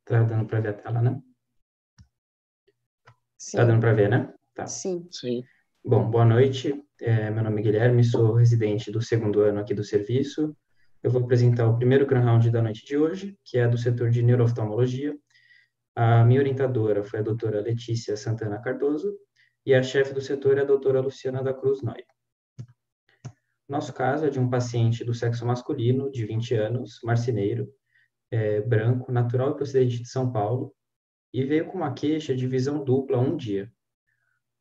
Tá dando para ver a tela, né? Sim. Tá dando para ver, né? Tá. Sim. Sim. Bom, boa noite. Meu nome é Guilherme, sou residente do segundo ano aqui do serviço. Eu vou apresentar o primeiro Grand Round da noite de hoje, que é do setor de neurooftalmologia. A minha orientadora foi a doutora Letícia Santana Cardoso e a chefe do setor é a doutora Luciana da Cruz Noy. Nosso caso é de um paciente do sexo masculino, de 20 anos, marceneiro, branco, natural e procedente de São Paulo, e veio com uma queixa de visão dupla há um dia.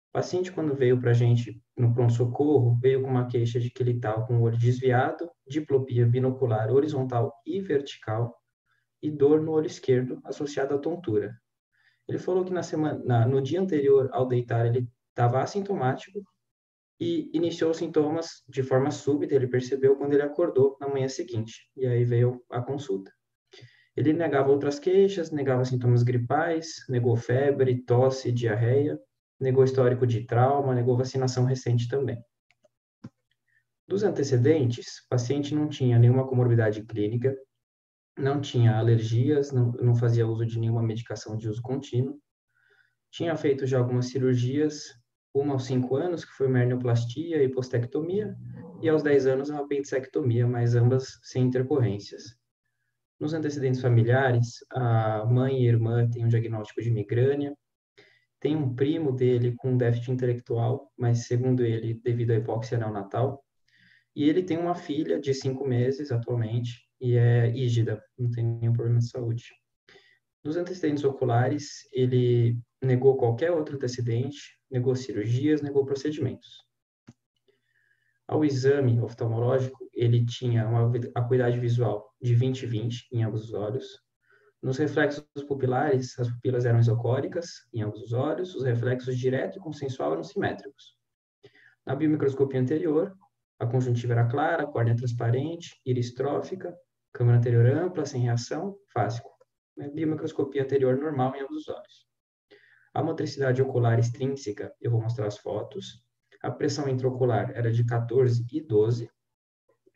O paciente, quando veio para a gente no pronto-socorro, veio com uma queixa de que ele estava com o olho desviado, diplopia binocular horizontal e vertical, e dor no olho esquerdo associada à tontura. Ele falou que no dia anterior ao deitar ele estava assintomático e iniciou os sintomas de forma súbita, ele percebeu quando ele acordou na manhã seguinte, e aí veio a consulta. Ele negava outras queixas, negava sintomas gripais, negou febre, tosse, diarreia, negou histórico de trauma, negou vacinação recente também. Dos antecedentes, o paciente não tinha nenhuma comorbidade clínica, não tinha alergias, não fazia uso de nenhuma medicação de uso contínuo, tinha feito já algumas cirurgias, uma aos 5 anos, que foi uma hernioplastia e postectomia, e aos 10 anos uma apendicectomia, mas ambas sem intercorrências. Nos antecedentes familiares, a mãe e a irmã têm um diagnóstico de migrânia, tem um primo dele com déficit intelectual, mas segundo ele, devido à hipóxia neonatal, e ele tem uma filha de 5 meses atualmente, e é ígida, não tem nenhum problema de saúde. Nos antecedentes oculares, ele negou qualquer outro antecedente, negou cirurgias, negou procedimentos. Ao exame oftalmológico, ele tinha uma acuidade visual de 20/20 em ambos os olhos. Nos reflexos pupilares, as pupilas eram isocóricas em ambos os olhos, os reflexos direto e consensual eram simétricos. Na biomicroscopia anterior, a conjuntiva era clara, córnea transparente, íris trófica, câmara anterior ampla, sem reação, fásico. Biomicroscopia anterior normal em ambos os olhos. A motricidade ocular extrínseca, eu vou mostrar as fotos. A pressão intraocular era de 14 e 12.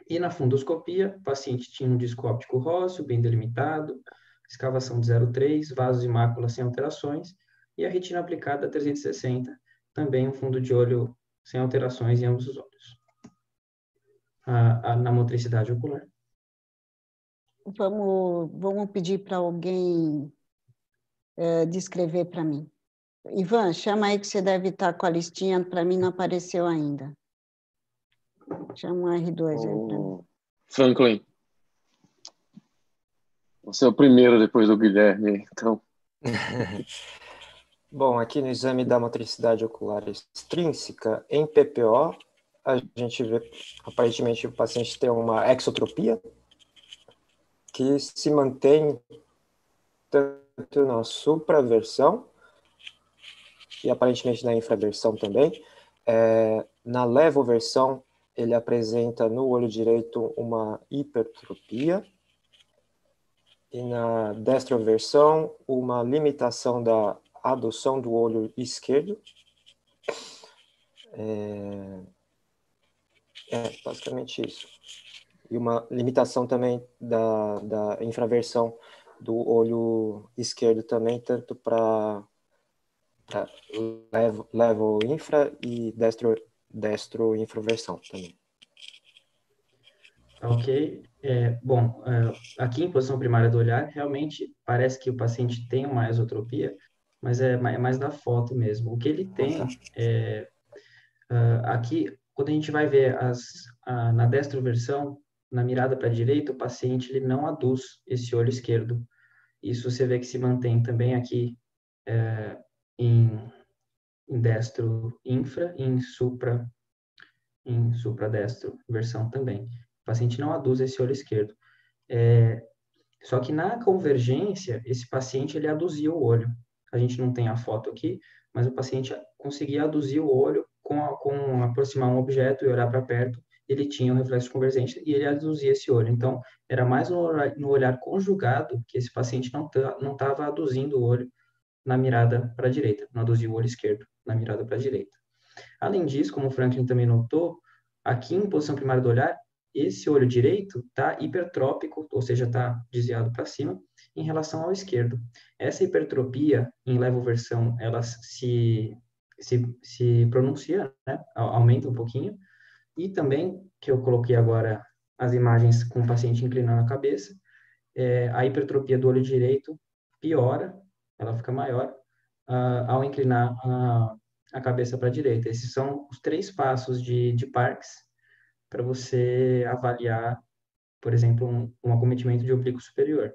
E na fundoscopia, o paciente tinha um disco óptico róseo, bem delimitado, escavação de 0,3, vasos e máculas sem alterações, e a retina aplicada a 360, também um fundo de olho sem alterações em ambos os olhos. Na motricidade ocular. Vamos pedir para alguém descrever para mim. Ivan, chama aí que você deve estar com a listinha, para mim não apareceu ainda. Chama o R2 aí para mim. Franklin. Você é o primeiro depois do Guilherme, então. Bom, aqui no exame da motricidade ocular extrínseca, em PPO, a gente vê, aparentemente, o paciente tem uma exotropia, que se mantém tanto na supraversão e aparentemente na infraversão também. Na levoversão, ele apresenta no olho direito uma hipertropia e na destroversão uma limitação da adução do olho esquerdo. Basicamente isso. E uma limitação também da infraversão do olho esquerdo também, tanto para levo infra e destro infraversão também. Ok. Aqui em posição primária do olhar, realmente parece que o paciente tem uma esotropia, mas é mais da foto mesmo. O que ele tem aqui, quando a gente vai ver na destroversão, na mirada para a direita, o paciente ele não aduz esse olho esquerdo. Isso você vê que se mantém também aqui em destro infra e em supradestro versão também. O paciente não aduz esse olho esquerdo. Só que na convergência, esse paciente ele aduzia o olho. A gente não tem a foto aqui, mas o paciente conseguia aduzir o olho com aproximar um objeto e olhar para perto, ele tinha um reflexo de convergência e ele aduzia esse olho. Então, era mais no olhar conjugado que esse paciente não estava aduzindo o olho na mirada para a direita, não aduzia o olho esquerdo na mirada para a direita. Além disso, como o Franklin também notou, aqui em posição primária do olhar, esse olho direito está hipertrópico, ou seja, está desviado para cima, em relação ao esquerdo. Essa hipertropia, em levoversão, ela se pronuncia, né? Aumenta um pouquinho, e também, que eu coloquei agora as imagens com o paciente inclinando a cabeça, a hipertropia do olho direito piora, ela fica maior, ao inclinar a cabeça para a direita. Esses são os 3 passos de Parks para você avaliar, por exemplo, um acometimento de oblíquo superior.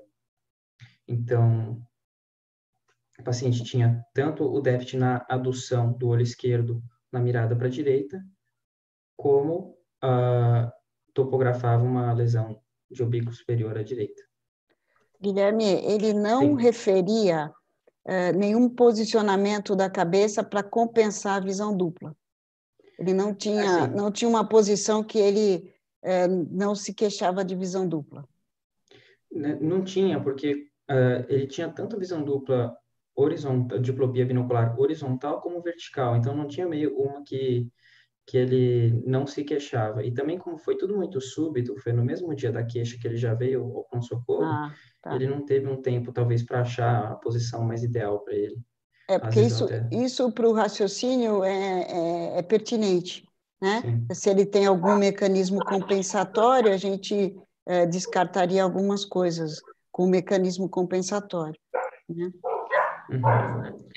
Então, o paciente tinha tanto o déficit na adução do olho esquerdo na mirada para a direita, como topografava uma lesão de oblíquo superior à direita. Guilherme, ele não Sim. referia nenhum posicionamento da cabeça para compensar a visão dupla. Ele não tinha, Assim, não tinha uma posição que ele não se queixava de visão dupla. não tinha, porque ele tinha tanto visão dupla horizontal, diplopia binocular horizontal como vertical, então não tinha meio uma que ele não se queixava. E também, como foi tudo muito súbito, foi no mesmo dia da queixa que ele já veio ao pronto-socorro, Tá. ele não teve um tempo, talvez, para achar a posição mais ideal para ele. Às Porque vezes até... isso para o raciocínio é pertinente, né? Sim. Se ele tem algum mecanismo compensatório, a gente descartaria algumas coisas com o mecanismo compensatório, né? Uhum.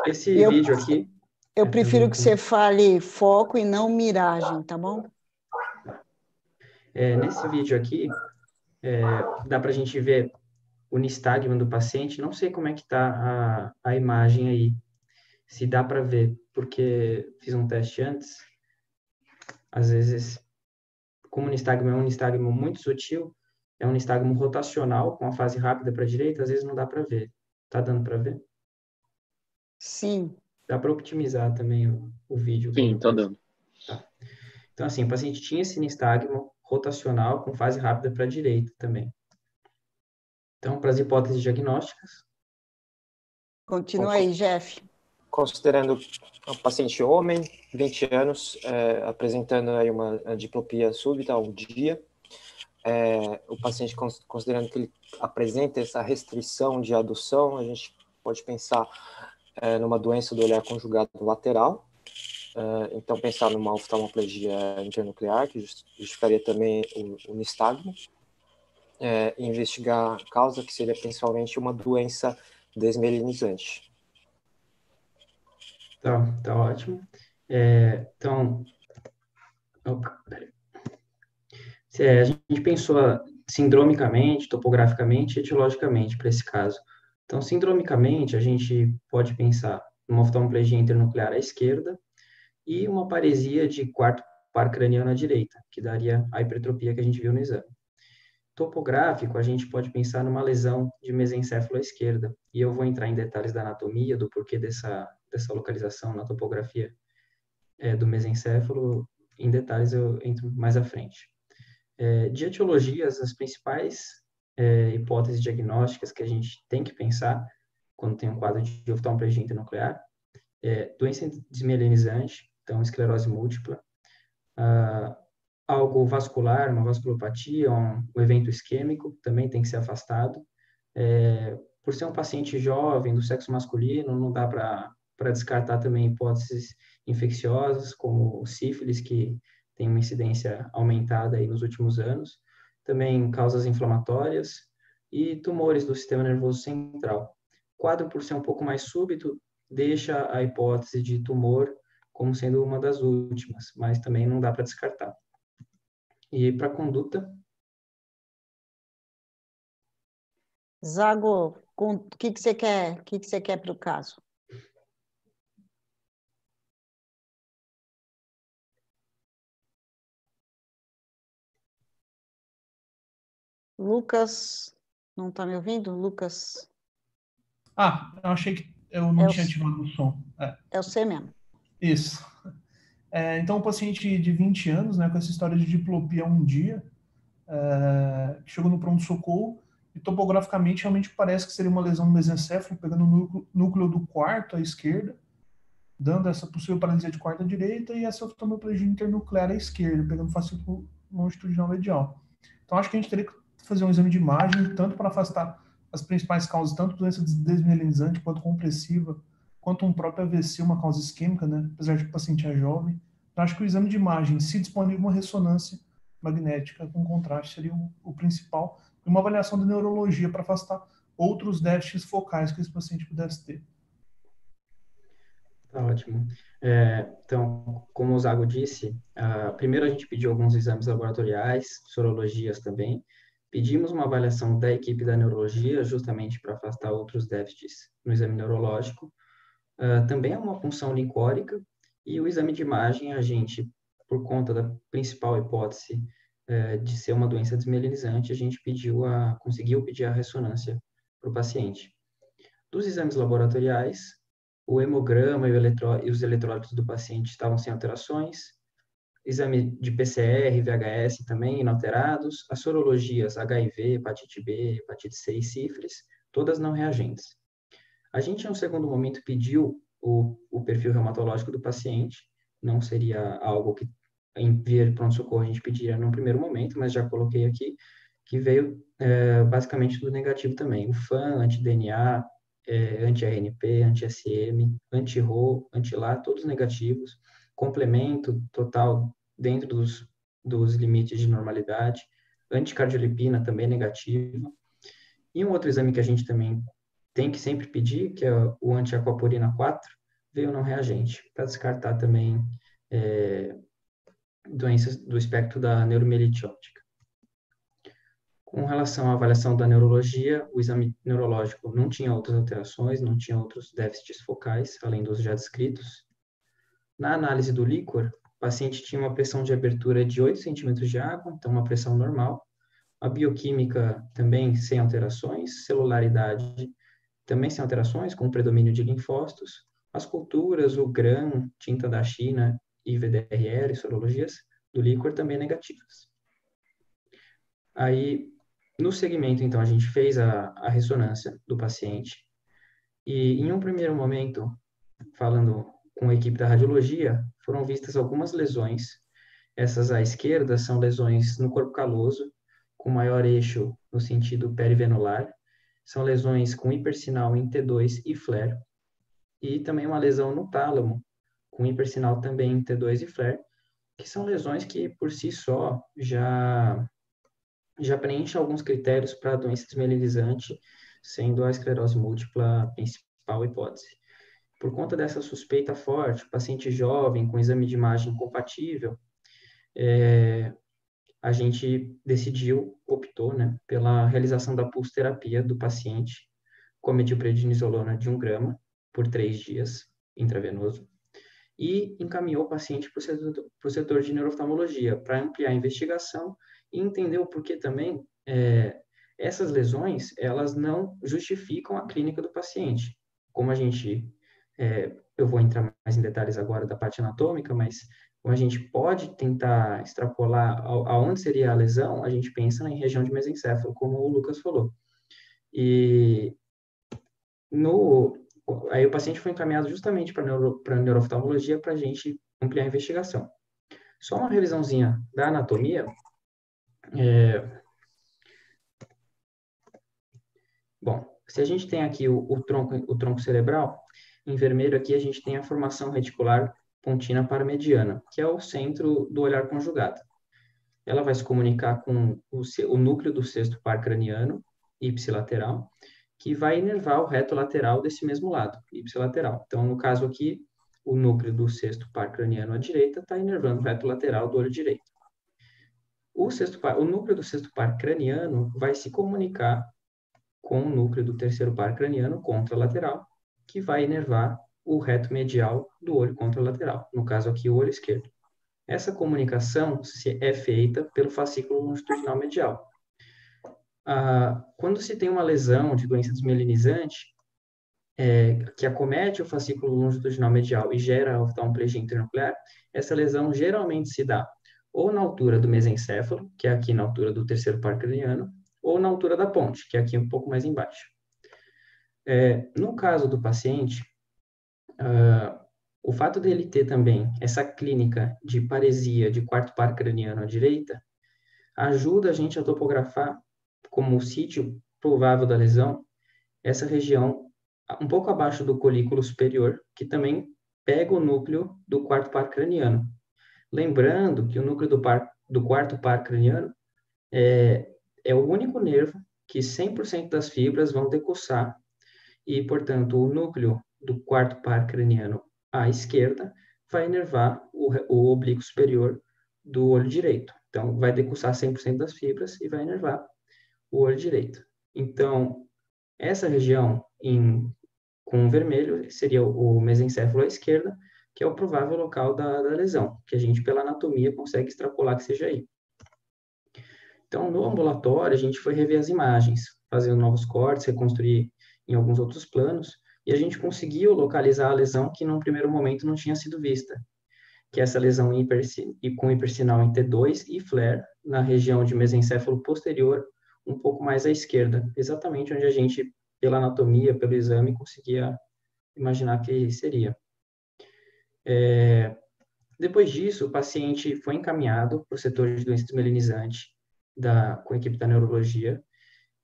Esse Eu, vídeo aqui... eu prefiro que você pelo... fale foco e não miragem, tá bom? nesse vídeo aqui, dá para a gente ver o nistagmo do paciente. Não sei como é que está a imagem aí, se dá para ver, porque fiz um teste antes. Às vezes, como o nistagmo é um nistagmo muito sutil, é um nistagmo rotacional, com a fase rápida para a direita, às vezes não dá para ver. Tá dando para ver? Sim. Dá para optimizar também o vídeo. Sim, tá Coisa. dando. Tá. Então, assim, o paciente tinha esse nistagmo rotacional com fase rápida para a direita também. Então, para as hipóteses diagnósticas... Continua aí, Jeff. Considerando um paciente homem, 20 anos, apresentando aí uma diplopia súbita ao dia, o paciente, considerando que ele apresenta essa restrição de adução, a gente pode pensar numa doença do olhar conjugado lateral, então pensar numa oftalmoplegia internuclear, que justificaria também o nistagmo, e investigar a causa, que seria principalmente uma doença desmelinizante. Tá ótimo. Então, a gente pensou sindromicamente, topograficamente e etiologicamente para esse caso. Então, sindromicamente, a gente pode pensar numa oftalmoplegia internuclear à esquerda e uma paresia de quarto par craniano à direita, que daria a hipertropia que a gente viu no exame. Topográfico, a gente pode pensar numa lesão de mesencéfalo à esquerda, e eu vou entrar em detalhes da anatomia, do porquê dessa localização na topografia do mesencéfalo, em detalhes eu entro mais à frente. De etiologias, as principais hipóteses diagnósticas que a gente tem que pensar quando tem um quadro de oftalmoplegia internuclear doença desmielinizante, então esclerose múltipla, algo vascular, uma vasculopatia, um evento isquêmico, também tem que ser afastado. Por ser um paciente jovem, do sexo masculino, não dá para descartar também hipóteses infecciosas, como sífilis, que tem uma incidência aumentada aí nos últimos anos, também causas inflamatórias e tumores do sistema nervoso central. O quadro, por ser um pouco mais súbito, deixa a hipótese de tumor como sendo uma das últimas, mas também não dá para descartar. E para a conduta... Zago, o que você quer? O que você quer para o caso? Lucas, não está me ouvindo? Lucas? Eu achei que eu não tinha ativado o som. É você mesmo. Isso. Então, um paciente de 20 anos, né, com essa história de diplopia um dia, chegou no pronto-socorro e topograficamente realmente parece que seria uma lesão no mesencéfalo, pegando o núcleo do quarto à esquerda, dando essa possível paralisia de quarto à direita e essa oftalmoplegia internuclear à esquerda, pegando fascículo longitudinal medial. Então, acho que a gente teria que fazer um exame de imagem, tanto para afastar as principais causas, tanto doença desmielinizante quanto compressiva, quanto um próprio AVC, uma causa isquêmica, né? Apesar de que o paciente é jovem. Então, acho que o exame de imagem, se disponível uma ressonância magnética com contraste, seria o principal, e uma avaliação de neurologia para afastar outros déficits focais que esse paciente pudesse ter. Tá ótimo. Então, como o Zago disse, primeiro a gente pediu alguns exames laboratoriais, sorologias também. Pedimos uma avaliação da equipe da neurologia, justamente para afastar outros déficits no exame neurológico. Também é uma punção lincórica, e o exame de imagem, a gente, por conta da principal hipótese de ser uma doença desmielinizante, a gente conseguiu pedir a ressonância para o paciente. Dos exames laboratoriais, o hemograma e os eletrólitos do paciente estavam sem alterações, exame de PCR, VHS também inalterados, as sorologias HIV, hepatite B, hepatite C e sífilis, todas não reagentes. A gente, em um segundo momento, pediu o perfil reumatológico do paciente, não seria algo que, em via de pronto-socorro, a gente pediria num primeiro momento, mas já coloquei aqui, que veio basicamente tudo negativo também. O FAM, anti-DNA, anti-RNP, anti-SM, anti-RO, anti-LA, todos negativos. Complemento total dentro dos limites de normalidade. Anticardiolipina também negativa. E um outro exame que a gente também tem que sempre pedir, que é o anti-aquaporina 4, veio não reagente, para descartar também doenças do espectro da neuromielite óptica. Com relação à avaliação da neurologia, o exame neurológico não tinha outras alterações, não tinha outros déficits focais, além dos já descritos. Na análise do líquor, o paciente tinha uma pressão de abertura de 8 centímetros de água, então uma pressão normal. A bioquímica também sem alterações, celularidade também sem alterações, com predomínio de linfócitos. As culturas, o GRAM, tinta da China e VDRL, sorologias do líquor também negativas. Aí, no segmento, então, a gente fez a ressonância do paciente e, em um primeiro momento, falando com a equipe da radiologia, foram vistas algumas lesões. Essas à esquerda são lesões no corpo caloso, com maior eixo no sentido perivenular. São lesões com hipersinal em T2 e flare. E também uma lesão no tálamo, com hipersinal também em T2 e flare, que são lesões que, por si só, já preenche alguns critérios para a doença desmielinizante, sendo a esclerose múltipla a principal hipótese. Por conta dessa suspeita forte, paciente jovem, com exame de imagem compatível, a gente optou, né, pela realização da pulsoterapia do paciente com a metilprednisolona de 1 grama por 3 dias, intravenoso, e encaminhou o paciente para o setor de neurooftalmologia para ampliar a investigação e entender o porquê também essas lesões, elas não justificam a clínica do paciente. Como a gente, eu vou entrar mais em detalhes agora da parte anatômica, mas como a gente pode tentar extrapolar aonde seria a lesão, a gente pensa em região de mesencéfalo, como o Lucas falou. E aí o paciente foi encaminhado justamente para a neurooftalmologia para a gente ampliar a investigação. Só uma revisãozinha da anatomia. Bom, se a gente tem aqui o tronco cerebral, em vermelho aqui a gente tem a formação reticular pontina paramediana, que é o centro do olhar conjugado. Ela vai se comunicar com o núcleo do sexto par craniano, ipsilateral, que vai inervar o reto lateral desse mesmo lado, ipsilateral. Então, no caso aqui, o núcleo do sexto par craniano à direita está inervando o reto lateral do olho direito. O núcleo do sexto par craniano vai se comunicar com o núcleo do terceiro par craniano contralateral, que vai inervar o reto medial do olho contralateral, no caso aqui o olho esquerdo. Essa comunicação é feita pelo fascículo longitudinal medial. Quando se tem uma lesão de doença desmielinizante, que acomete o fascículo longitudinal medial e gera oftalmoplegia internuclear, essa lesão geralmente se dá ou na altura do mesencéfalo, que é aqui na altura do terceiro par craniano, ou na altura da ponte, que é aqui um pouco mais embaixo. No caso do paciente, o fato dele ter também essa clínica de paresia de quarto par craniano à direita ajuda a gente a topografar como o sítio provável da lesão essa região um pouco abaixo do colículo superior, que também pega o núcleo do quarto par craniano. Lembrando que o núcleo do quarto par craniano é o único nervo que 100% das fibras vão decussar e, portanto, o núcleo do quarto par craniano à esquerda vai inervar o oblíquo superior do olho direito. Então, vai decussar 100% das fibras e vai inervar o olho direito. Então, essa região com vermelho seria o mesencéfalo à esquerda, que é o provável local da lesão, que a gente, pela anatomia, consegue extrapolar que seja aí. Então, no ambulatório, a gente foi rever as imagens, fazendo novos cortes, reconstruir em alguns outros planos, e a gente conseguiu localizar a lesão que, num primeiro momento, não tinha sido vista, que é essa lesão com hipersinal em T2 e flare, na região de mesencéfalo posterior, um pouco mais à esquerda, exatamente onde a gente, pela anatomia, pelo exame, conseguia imaginar que seria. Depois disso, o paciente foi encaminhado para o setor de doença desmielinizante com a equipe da neurologia,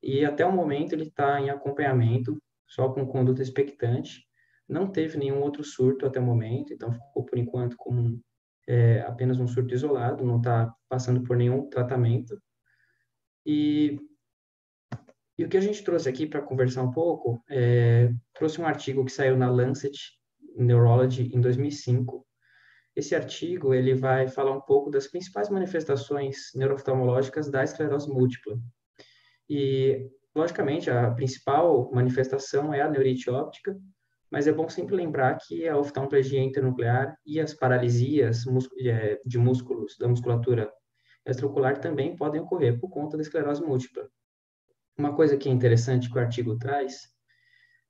e até o momento ele está em acompanhamento, só com conduta expectante, não teve nenhum outro surto até o momento, então ficou por enquanto como apenas um surto isolado, não está passando por nenhum tratamento. E o que a gente trouxe aqui para conversar um pouco, trouxe um artigo que saiu na Lancet Neurology em 2005. Esse artigo ele vai falar um pouco das principais manifestações neurooftalmológicas da esclerose múltipla. E, logicamente, a principal manifestação é a neurite óptica, mas é bom sempre lembrar que a oftalmoplegia internuclear e as paralisias de músculos da musculatura extraocular também podem ocorrer por conta da esclerose múltipla. Uma coisa que é interessante que o artigo traz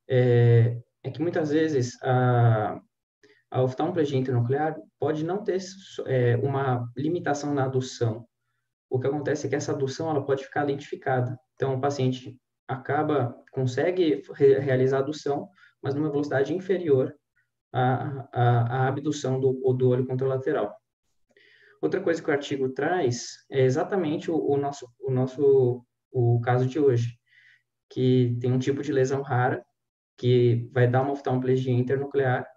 é que muitas vezes a oftalmoplegia internuclear pode não ter uma limitação na adução. O que acontece é que essa adução ela pode ficar lentificada. Então, o paciente consegue realizar a adução, mas numa velocidade inferior à abdução do olho contralateral. Outra coisa que o artigo traz é exatamente o caso de hoje, que tem um tipo de lesão rara, que vai dar uma oftalmoplegia internuclear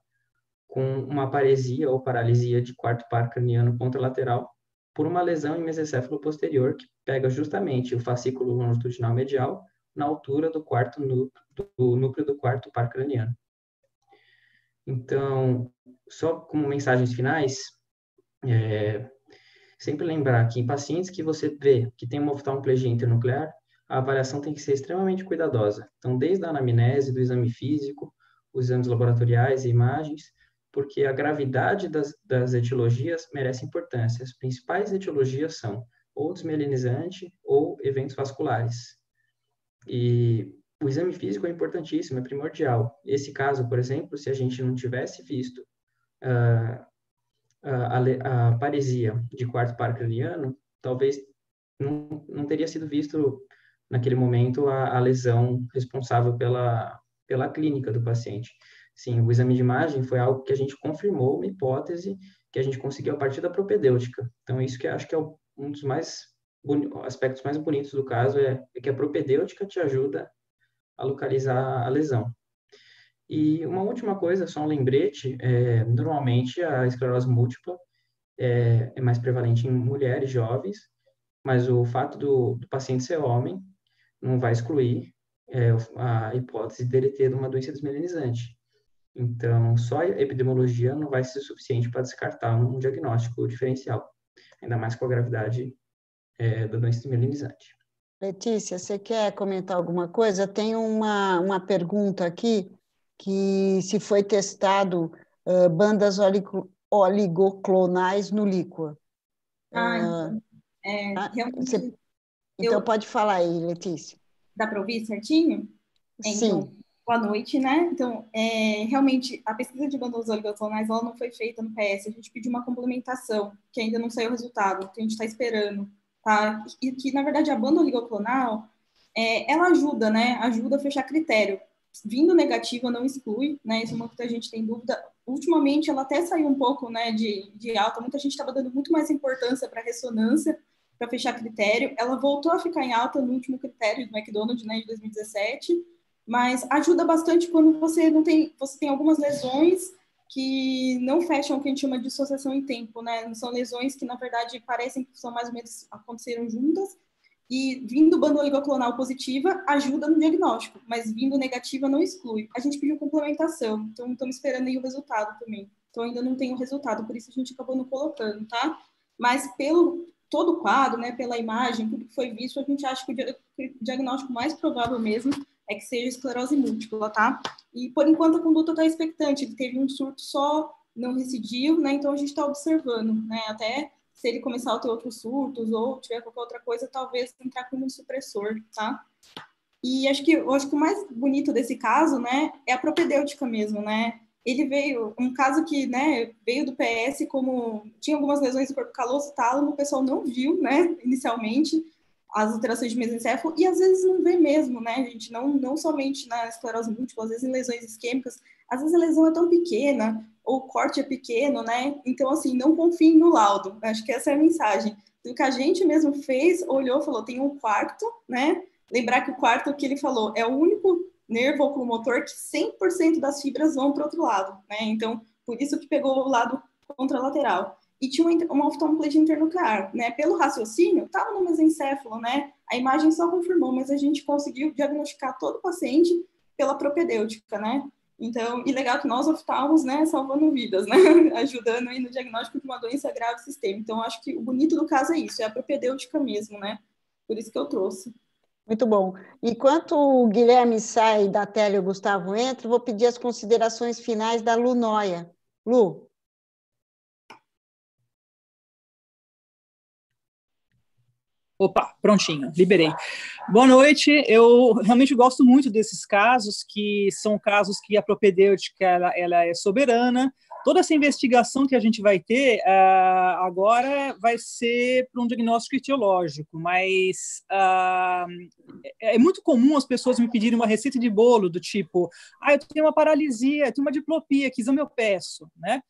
com uma paresia ou paralisia de quarto par craniano contralateral por uma lesão em mesencéfalo posterior que pega justamente o fascículo longitudinal medial na altura do núcleo do quarto par craniano. Então, só como mensagens finais, sempre lembrar que em pacientes que você vê que tem uma oftalmoplegia internuclear, a avaliação tem que ser extremamente cuidadosa. Então, desde a anamnese, do exame físico, os exames laboratoriais e imagens, porque a gravidade das etiologias merece importância. As principais etiologias são ou desmielinizante ou eventos vasculares. E o exame físico é importantíssimo, é primordial. Esse caso, por exemplo, se a gente não tivesse visto a paresia de quarto par craniano, talvez não teria sido visto naquele momento a lesão responsável pela clínica do paciente. Sim, o exame de imagem foi algo que a gente confirmou, uma hipótese que a gente conseguiu a partir da propedêutica. Então, isso que eu acho que é um dos aspectos mais bonitos do caso, é que a propedêutica te ajuda a localizar a lesão. E uma última coisa, só um lembrete, normalmente a esclerose múltipla é mais prevalente em mulheres jovens, mas o fato do paciente ser homem não vai excluir a hipótese dele ter uma doença desmielinizante. Então, só a epidemiologia não vai ser suficiente para descartar um diagnóstico diferencial, ainda mais com a gravidade da doença desmielinizante. Letícia, você quer comentar alguma coisa? Tem uma pergunta aqui, que se foi testado bandas oligoclonais no líquor. Realmente... Então, pode falar aí, Letícia. Dá para ouvir certinho? Sim. Então, boa noite, né? Então, realmente, a pesquisa de bandas oligoclonais, ela não foi feita no PS. A gente pediu uma complementação, que ainda não saiu o resultado, que a gente está esperando, tá? E que, na verdade, a banda oligoclonal, ela ajuda, né? Ajuda a fechar critério. Vindo negativa não exclui, né? Isso é uma coisa que a gente tem dúvida. Ultimamente, ela até saiu um pouco, né, de alta. Muita gente estava dando muito mais importância para a ressonância, para fechar critério. Ela voltou a ficar em alta no último critério do McDonald's, né, de 2017, mas ajuda bastante quando você tem algumas lesões que não fecham o que a gente chama de dissociação em tempo, né? São lesões que, na verdade, parecem que são mais ou menos aconteceram juntas, e vindo banda oligoclonal positiva ajuda no diagnóstico, mas vindo negativa não exclui. A gente pediu complementação, então estamos esperando aí o resultado também. Então ainda não tem o resultado, por isso a gente acabou não colocando, tá? Mas pelo todo o quadro, né, pela imagem, tudo que foi visto, a gente acha que o diagnóstico mais provável mesmo é que seja esclerose múltipla, tá? E por enquanto a conduta está expectante, ele teve um surto só, não recidiu, né? Então a gente está observando, né? Até se ele começar a ter outros surtos ou tiver qualquer outra coisa, talvez entrar como um supressor, tá? E acho que o mais bonito desse caso, né, é a propedêutica mesmo, né? Ele veio, um caso que, né, veio do PS como tinha algumas lesões do corpo caloso e tálamo, o pessoal não viu, né, inicialmente, as alterações de mesencéfalo, e às vezes não vê mesmo, né, gente, não somente na esclerose múltipla, às vezes em lesões isquêmicas, às vezes a lesão é tão pequena, ou o corte é pequeno, né, então, assim, não confiem no laudo, acho que essa é a mensagem. O que a gente mesmo fez, olhou, falou, tem um quarto, né, lembrar que o quarto que ele falou é o único nervo oculomotor que 100% das fibras vão para o outro lado, né? Então, por isso que pegou o lado contralateral. E tinha uma oftalmoplegia internuclear, né? Pelo raciocínio, estava no mesencéfalo, né? A imagem só confirmou, mas a gente conseguiu diagnosticar todo o paciente pela propedêutica, né? Então, e legal que nós oftalmos, né, salvando vidas, né? Ajudando aí no diagnóstico de uma doença grave sistêmica. Então, acho que o bonito do caso é isso, é a propedêutica mesmo, né? Por isso que eu trouxe. Muito bom. Enquanto o Guilherme sai da tela e o Gustavo entra, vou pedir as considerações finais da Lu Noia. Lu. Opa, prontinho, liberei. Boa noite, eu realmente gosto muito desses casos, que são casos que a propedêutica ela é soberana. Toda essa investigação que a gente vai ter agora vai ser para um diagnóstico etiológico, mas é muito comum as pessoas me pedirem uma receita de bolo do tipo, eu tenho uma paralisia, eu tenho uma diplopia, que exame eu peço, né?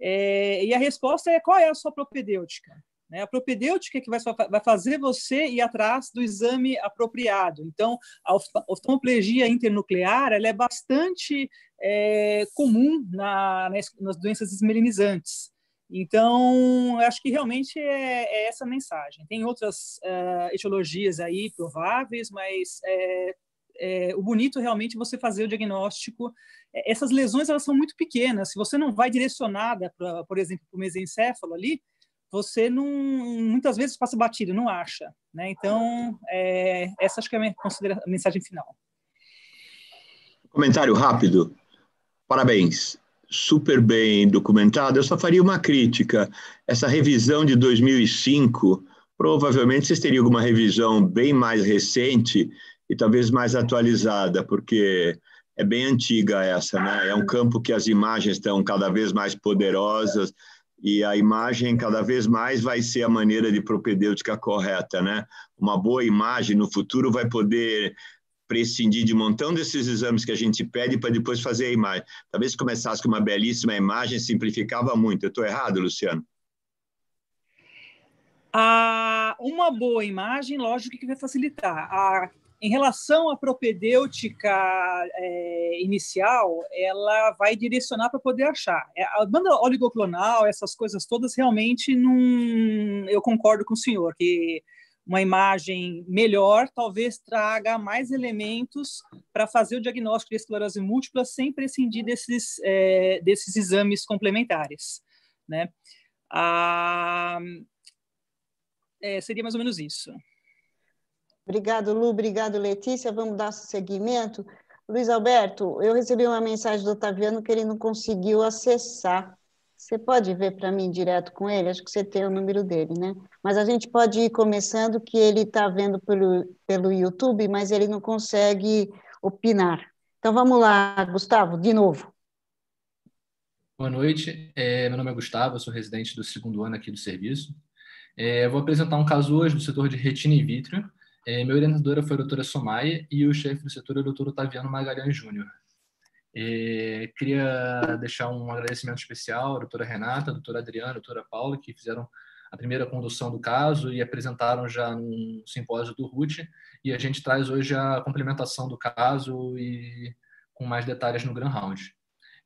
E a resposta é, qual é a sua propedêutica? A propedêutica é que vai fazer você ir atrás do exame apropriado. Então, a oftalmoplegia internuclear ela é bastante comum nas doenças esmelinizantes. Então, acho que realmente é essa a mensagem. Tem outras etiologias aí prováveis, mas o bonito realmente é você fazer o diagnóstico. Essas lesões elas são muito pequenas. Se você não vai direcionada, por exemplo, para o mesencéfalo ali, você não, muitas vezes passa batido, não acha, né? Então, essa acho que é a minha mensagem final. Comentário rápido. Parabéns. Super bem documentado. Eu só faria uma crítica. Essa revisão de 2005, provavelmente vocês teriam alguma revisão bem mais recente e talvez mais atualizada, porque é bem antiga essa, né? É um campo que as imagens estão cada vez mais poderosas, e a imagem cada vez mais vai ser a maneira de propedêutica correta, né? Uma boa imagem no futuro vai poder prescindir de um montão desses exames que a gente pede para depois fazer a imagem. Talvez se começasse com uma belíssima imagem, simplificava muito. Eu estou errado, Luciano? Uma boa imagem, lógico que vai facilitar. Em relação à propedêutica inicial, ela vai direcionar para poder achar. A banda oligoclonal, essas coisas todas, realmente não. Eu concordo com o senhor, que uma imagem melhor talvez traga mais elementos para fazer o diagnóstico de esclerose múltipla sem prescindir desses exames complementares, né? Seria mais ou menos isso. Obrigado, Lu. Obrigado, Letícia. Vamos dar seguimento. Luiz Alberto, eu recebi uma mensagem do Otaviano que ele não conseguiu acessar. Você pode ver para mim direto com ele? Acho que você tem o número dele, né? Mas a gente pode ir começando, que ele está vendo pelo YouTube, mas ele não consegue opinar. Então, vamos lá, Gustavo, de novo. Boa noite, meu nome é Gustavo, eu sou residente do segundo ano aqui do serviço. Eu vou apresentar um caso hoje do setor de retina in vitro. Minha orientadora foi a doutora Somaia e o chefe do setor é o doutor Otaviano Magalhães Júnior. Queria deixar um agradecimento especial à doutora Renata, à doutora Adriana, à doutora Paula, que fizeram a primeira condução do caso e apresentaram já no simpósio do RUT, e a gente traz hoje a complementação do caso e com mais detalhes no Grand Round.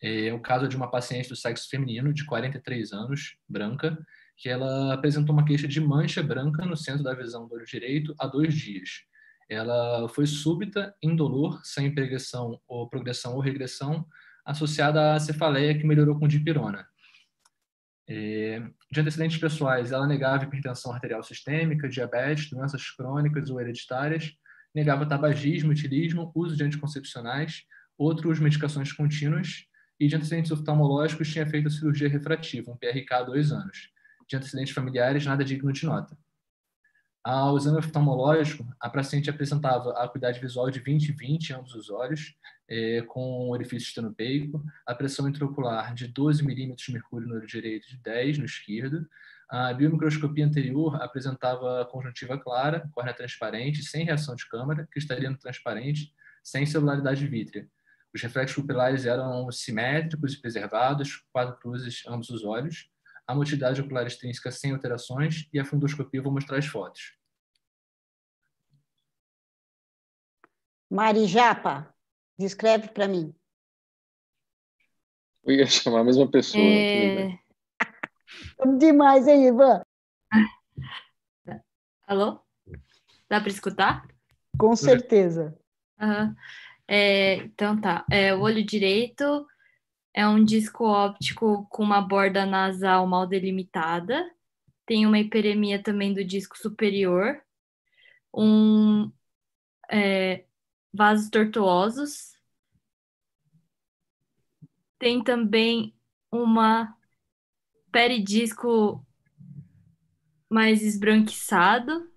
É o caso de uma paciente do sexo feminino, de 43 anos, branca, que ela apresentou uma queixa de mancha branca no centro da visão do olho direito há 2 dias. Ela foi súbita, indolor, sem progressão ou regressão, associada à cefaleia que melhorou com dipirona. De antecedentes pessoais, ela negava hipertensão arterial sistêmica, diabetes, doenças crônicas ou hereditárias, negava tabagismo, etilismo, uso de anticoncepcionais, outras medicações contínuas, e de antecedentes oftalmológicos tinha feito cirurgia refrativa, um PRK há 2 anos. De antecedentes familiares, nada digno de nota. Ao exame oftalmológico, a paciente apresentava acuidade visual de 20/20 em ambos os olhos, com orifício estenopeico, a pressão intraocular de 12 milímetros de mercúrio no olho direito, de 10 no esquerdo. A biomicroscopia anterior apresentava conjuntiva clara, córnea transparente, sem reação de câmara, cristalino transparente, sem celularidade vítrea. Os reflexos pupilares eram simétricos e preservados, 4 cruzes ambos os olhos. A motilidade ocular extrínseca sem alterações e a fundoscopia, vou mostrar as fotos. Marijapa, descreve para mim. Eu ia chamar a mesma pessoa. Demais, hein, Ivan? Alô? Dá para escutar? Com certeza. Uhum. Então tá. O olho direito é um disco óptico com uma borda nasal mal delimitada. Tem uma hiperemia também do disco superior. Vasos tortuosos. Tem também uma peridisco mais esbranquiçado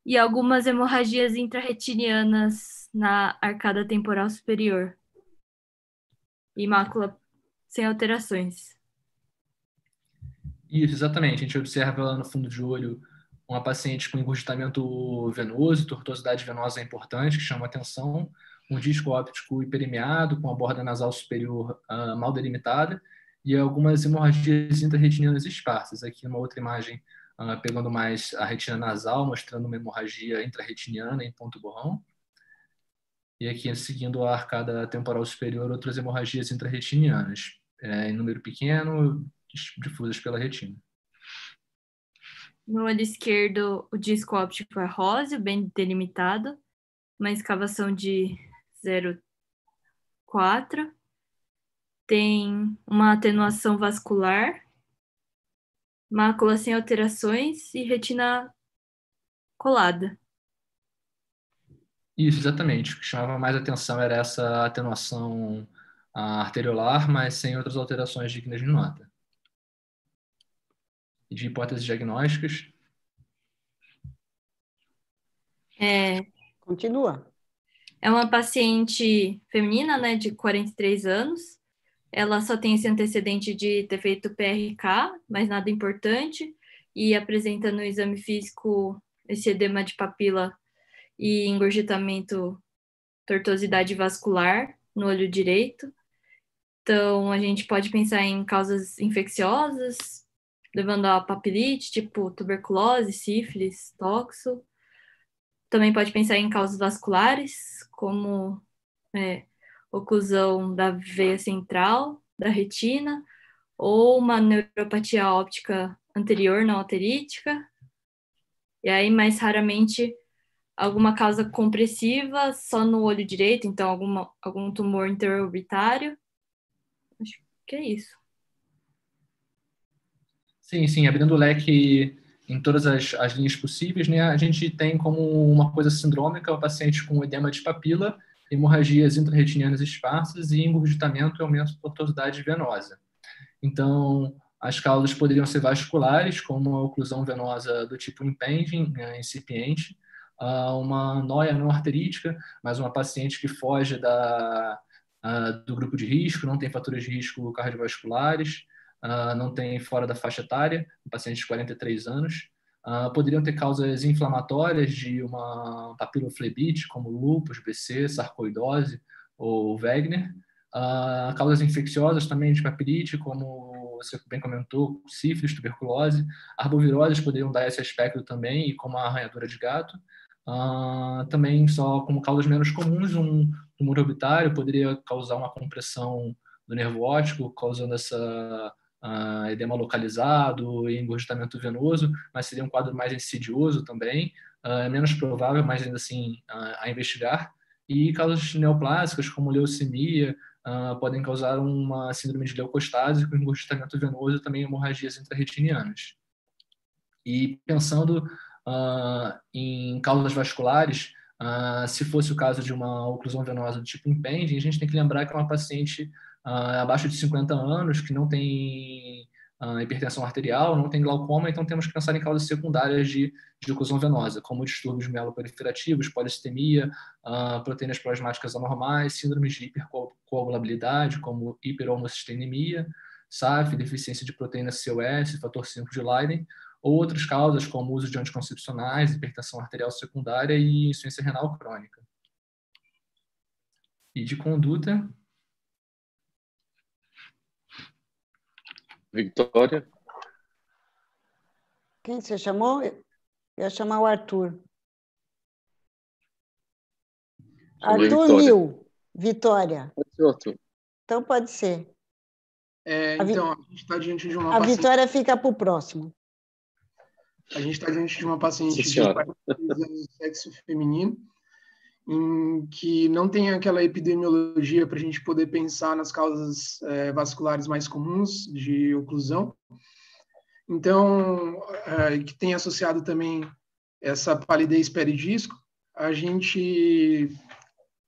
e algumas hemorragias intrarretinianas na arcada temporal superior. E mácula sem alterações. Isso, exatamente. A gente observa no fundo de olho uma paciente com engurgitamento venoso, tortuosidade venosa importante, que chama a atenção, um disco óptico hiperemiado, com a borda nasal superior mal delimitada, e algumas hemorragias intrarretinianas esparsas. Aqui uma outra imagem pegando mais a retina nasal, mostrando uma hemorragia intrarretiniana em ponto borrão. E aqui, seguindo a arcada temporal superior, outras hemorragias intrarretinianas, em número pequeno, difusas pela retina. No olho esquerdo, o disco óptico é róseo, bem delimitado, uma escavação de 0,4. Tem uma atenuação vascular, mácula sem alterações e retina colada. Isso, exatamente. O que chamava mais atenção era essa atenuação arteriolar, mas sem outras alterações dignas de nota. E de hipóteses diagnósticas? Continua. É uma paciente feminina, né, de 43 anos. Ela só tem esse antecedente de ter feito PRK, mas nada importante, e apresenta no exame físico esse edema de papila e engurgitamento, tortuosidade vascular no olho direito. Então, a gente pode pensar em causas infecciosas, levando a papilite, tipo tuberculose, sífilis, toxo. Também pode pensar em causas vasculares, como oclusão da veia central, da retina, ou uma neuropatia óptica anterior não alterítica. E aí, mais raramente, alguma causa compressiva só no olho direito, então algum tumor interorbitário. Acho que é isso. Sim, abrindo o leque em todas as linhas possíveis, né? A gente tem como uma coisa sindrômica o paciente com edema de papila, hemorragias intrarretinianas esparsas e engurgitamento e aumento de tortuosidade venosa. Então, as causas poderiam ser vasculares, como a oclusão venosa do tipo impending, incipiente, uma noia não arterítica, mas uma paciente que foge do grupo de risco, não tem fatores de risco cardiovasculares, não tem fora da faixa etária, um paciente de 43 anos. Poderiam ter causas inflamatórias de uma papiloflebite, como lúpus, BC, sarcoidose ou Wegener, Causas infecciosas também de papilite, como você bem comentou, sífilis, tuberculose. Arboviroses poderiam dar esse aspecto também, e como a arranhadura de gato. Também, só como causas menos comuns, um tumor orbitário poderia causar uma compressão do nervo óptico, causando essa edema localizado e engurgitamento venoso, mas seria um quadro mais insidioso também, é menos provável, mas ainda assim a investigar. E causas neoplásicas, como leucemia, podem causar uma síndrome de leucostase com engurgitamento venoso e também hemorragias intrarretinianas. E pensando em causas vasculares, se fosse o caso de uma oclusão venosa do tipo impending, a gente tem que lembrar que é uma paciente abaixo de 50 anos, que não tem hipertensão arterial, não tem glaucoma, então temos que pensar em causas secundárias de oclusão venosa, como distúrbios mieloproliferativos, polistemia, proteínas plasmáticas anormais, síndromes de hipercoagulabilidade, como hiperhomocisteínemia, SAF, deficiência de proteína COS, fator 5 de Leiden, ou outras causas, como o uso de anticoncepcionais, hipertensão arterial secundária e insuficiência renal crônica. E de conduta... Victoria. Quem você chamou? Eu ia chamar o Arthur. Arthur Liu, Vitória. Pode ser, Arthur. Então pode ser. Então, a gente está diante de uma A paciente... Vitória fica para o próximo. A gente está diante de uma paciente de 43 anos de sexo feminino, em que não tem aquela epidemiologia para a gente poder pensar nas causas vasculares mais comuns de oclusão. Então, que tem associado também essa palidez peridisco, a gente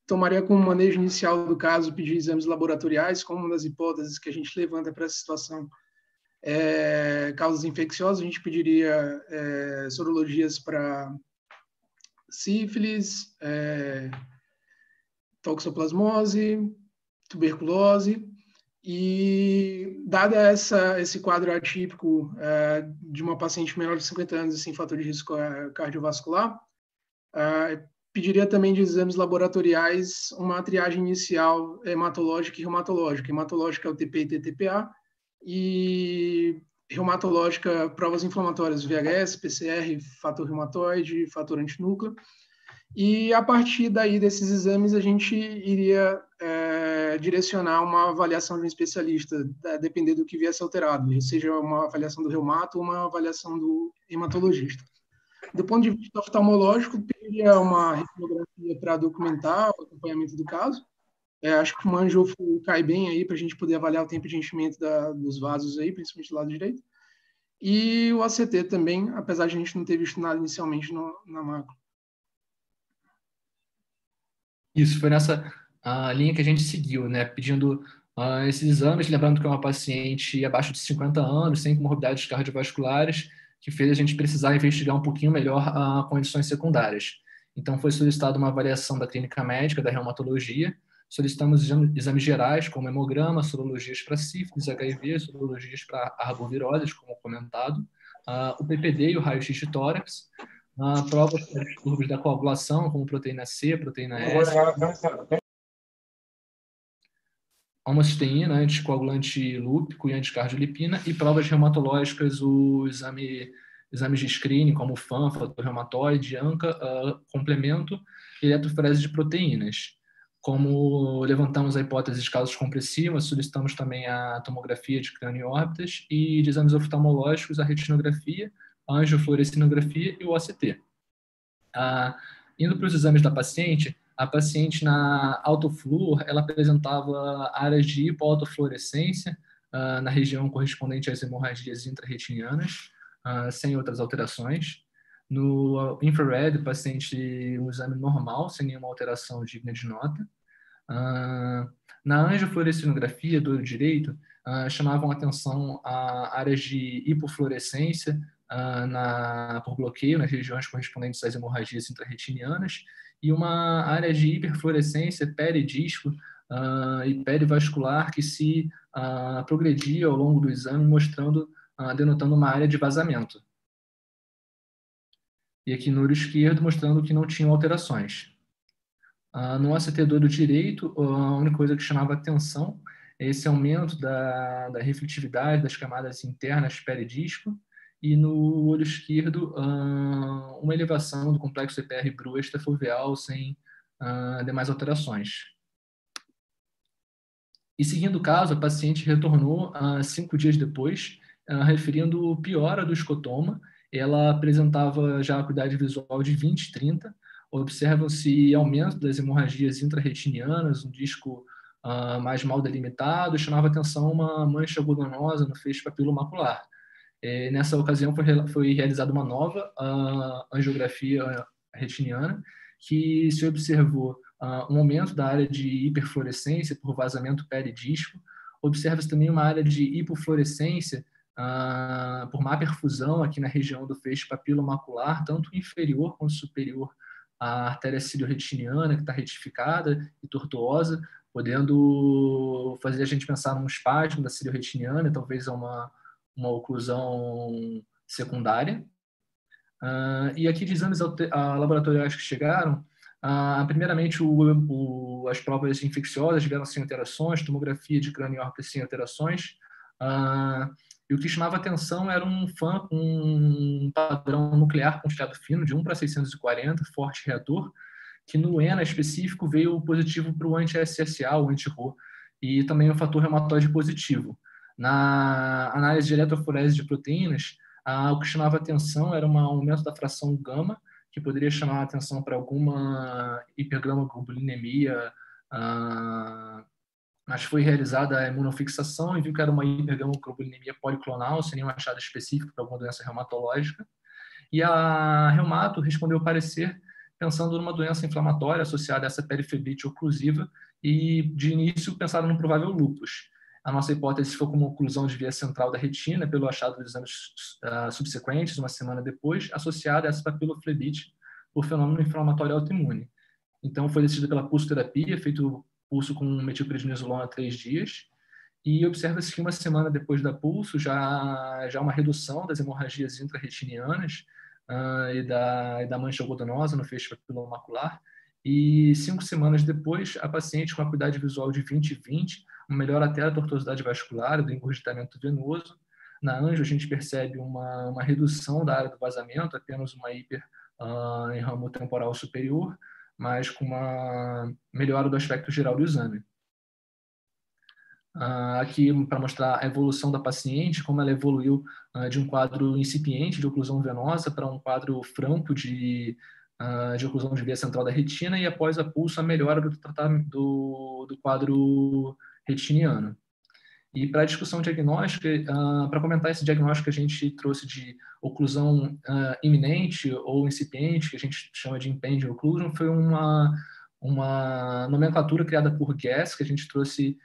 tomaria como manejo inicial do caso pedir exames laboratoriais, como uma das hipóteses que a gente levanta para essa situação. Causas infecciosas, a gente pediria sorologias para sífilis, toxoplasmose, tuberculose, e dada esse quadro atípico de uma paciente menor de 50 anos e sem fator de risco cardiovascular, pediria também de exames laboratoriais uma triagem inicial hematológica e reumatológica. Hematológica é o TP e TTPA, e reumatológica, provas inflamatórias, VHS, PCR, fator reumatoide, fator antinúcleo. E a partir daí desses exames a gente iria direcionar uma avaliação de um especialista, depender do que viesse alterado, seja uma avaliação do reumato ou uma avaliação do hematologista. Do ponto de vista oftalmológico, pediria uma radiografia para documentar o acompanhamento do caso. Acho que o manjofo cai bem aí para a gente poder avaliar o tempo de enchimento dos vasos aí, principalmente do lado direito. E o ACT também, apesar de a gente não ter visto nada inicialmente na macro. Isso, foi nessa linha que a gente seguiu, né? Pedindo esses exames, lembrando que é uma paciente abaixo de 50 anos, sem comorbidades cardiovasculares, que fez a gente precisar investigar um pouquinho melhor condições secundárias. Então, foi solicitada uma avaliação da clínica médica, da reumatologia. Solicitamos exames gerais, como hemograma, sorologias para sífilis, HIV, sorologias para arboviroses, como comentado, o PPD e o raio-x de tórax, provas para distúrbios da coagulação, como proteína C, proteína S, homocisteína, anticoagulante lúpico e anticardiolipina, e provas reumatológicas, o exames de screening, como FAM, fator reumatoide, ANCA, complemento e eletroforese de proteínas. Como levantamos a hipótese de causas compressivas, solicitamos também a tomografia de crânio e órbitas, e de exames oftalmológicos, a retinografia, a angiofluorescinografia e o OCT. Indo para os exames da paciente, a paciente na autofluor, ela apresentava áreas de hipoautofluorescência na região correspondente às hemorragias intrarretinianas, sem outras alterações. No infrared, paciente um exame normal, sem nenhuma alteração digna de nota. Na angiofluorescinografia do olho direito, chamavam atenção a áreas de hipofluorescência por bloqueio nas regiões correspondentes às hemorragias intrarretinianas, e uma área de hiperfluorescência peridisco e perivascular que se progredia ao longo do exame, denotando uma área de vazamento. E aqui no olho esquerdo, mostrando que não tinham alterações. No ACT2 do direito, a única coisa que chamava atenção é esse aumento da refletividade das camadas internas peridisco, e no olho esquerdo, uma elevação do complexo EPR-BRU extrafoveal sem demais alterações. E seguindo o caso, a paciente retornou 5 dias depois, referindo piora do escotoma. Ela apresentava já acuidade visual de 20/30, observam-se aumento das hemorragias intrarretinianas, um disco mais mal delimitado, e chamava atenção uma mancha algodonosa no feixe papilomacular. Nessa ocasião foi realizada uma nova angiografia retiniana, que se observou um aumento da área de hiperfluorescência por vazamento peridisco. Observa-se também uma área de hipofluorescência por má perfusão aqui na região do feixe papilomacular, tanto inferior quanto superior à artéria ciliorretiniana, que está retificada e tortuosa, podendo fazer a gente pensar num espasmo da ciliorretiniana, talvez uma oclusão secundária. E aqui de exames laboratoriais que chegaram, primeiramente as provas infecciosas vieram sem alterações, tomografia de crânio e órbita sem alterações, e o que chamava atenção era um FAM com um padrão nuclear com estriado fino de 1/640, forte reator, que no ENA específico veio positivo para o anti-SSA, o anti-RO, e também o fator reumatoide positivo. Na análise de eletroforese de proteínas, o que chamava atenção era um aumento da fração gama, que poderia chamar a atenção para alguma hipergamaglobulinemia, mas foi realizada a imunofixação e viu que era uma hipergamaglobulinemia policlonal, sem nenhum achado específico para alguma doença reumatológica. E a Reumato respondeu parecer pensando numa doença inflamatória associada a essa perifebrite oclusiva, e de início pensaram no provável lúpus. A nossa hipótese foi como oclusão de via central da retina, pelo achado dos exames subsequentes, uma semana depois, associada a essa papiloflebite por fenômeno inflamatório autoimune. Então, foi decidida pela pulsoterapia, feito pulso com metilprednisolona 3 dias, e observa-se que uma semana depois da pulso, já uma redução das hemorragias intrarretinianas e da mancha algodonosa no feixe papilomacular, e 5 semanas depois, a paciente com acuidade visual de 20/20, melhora até a tortuosidade vascular, do engurgitamento venoso. Na anjo, a gente percebe uma redução da área do vazamento, apenas uma hiper em ramo temporal superior, mas com uma melhora do aspecto geral do exame. Aqui, para mostrar a evolução da paciente, como ela evoluiu de um quadro incipiente de oclusão venosa para um quadro franco de oclusão de via central da retina, e após a pulso, a melhora do quadro retiniano. E para a discussão diagnóstica, para comentar esse diagnóstico que a gente trouxe de oclusão iminente ou incipiente, que a gente chama de impending occlusion, foi uma nomenclatura criada por Guess, que a gente trouxe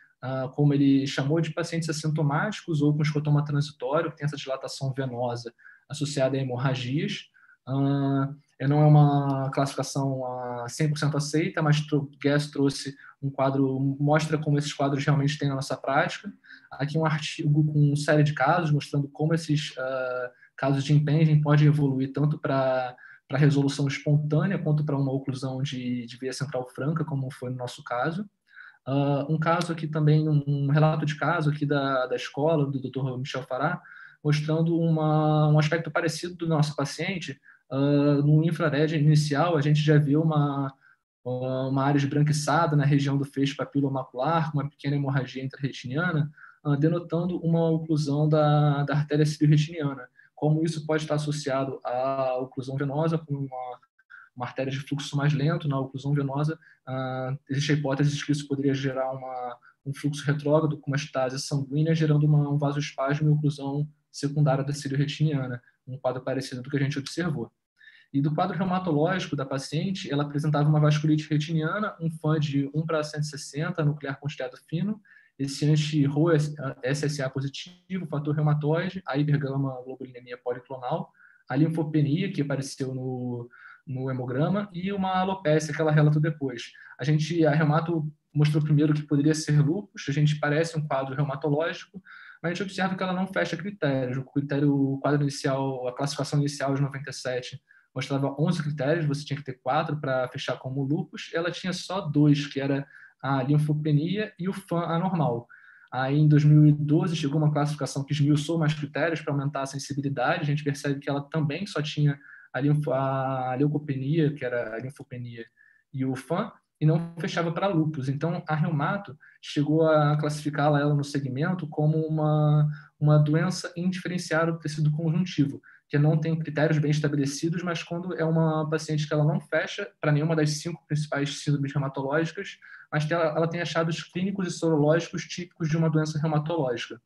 como ele chamou de pacientes assintomáticos ou com escotoma transitório, que tem essa dilatação venosa associada a hemorragias. Não é uma classificação 100% aceita, mas Guess trouxe um quadro, mostra como esses quadros realmente têm na nossa prática. Aqui um artigo com uma série de casos, mostrando como esses casos de impending podem evoluir tanto para resolução espontânea quanto para uma oclusão de via central franca, como foi no nosso caso. Um caso aqui também, um relato de caso aqui da escola, do Dr. Michel Fará, mostrando um aspecto parecido do nosso paciente. No infrared inicial, a gente já viu uma área esbranquiçada na região do feixe papilomacular, com uma pequena hemorragia intrarretiniana, denotando uma oclusão da artéria ciliorretiniana. Como isso pode estar associado à oclusão venosa, com uma artéria de fluxo mais lento na oclusão venosa, existe a hipótese de que isso poderia gerar um fluxo retrógrado com uma estase sanguínea, gerando um vasoespasmo e oclusão secundária da ciliorretiniana, um quadro parecido do que a gente observou. E do quadro reumatológico da paciente, ela apresentava uma vasculite retiniana, um FAM de 1/160, nuclear com estriado fino, esse anti-RO SSA positivo, fator reumatoide, a hipergamaglobulinemia policlonal, a linfopenia, que apareceu no hemograma, e uma alopécia que ela relatou depois. A Reumato mostrou primeiro que poderia ser lúpus, a gente parece um quadro reumatológico, mas a gente observa que ela não fecha critérios. O quadro inicial, a classificação inicial de 97 mostrava 11 critérios, você tinha que ter 4 para fechar como lúpus, ela tinha só 2, que era a linfopenia e o FAM anormal. Aí, em 2012, chegou uma classificação que esmiuçou mais critérios para aumentar a sensibilidade. A gente percebe que ela também só tinha a leucopenia, que era a linfopenia, e o FAM, e não fechava para lúpus. Então, a Reumato chegou a classificá-la ela no segmento como uma doença indiferenciada do tecido conjuntivo, que não tem critérios bem estabelecidos, mas quando é uma paciente que ela não fecha para nenhuma das 5 principais síndromes reumatológicas, mas ela tem achados clínicos e sorológicos típicos de uma doença reumatológica.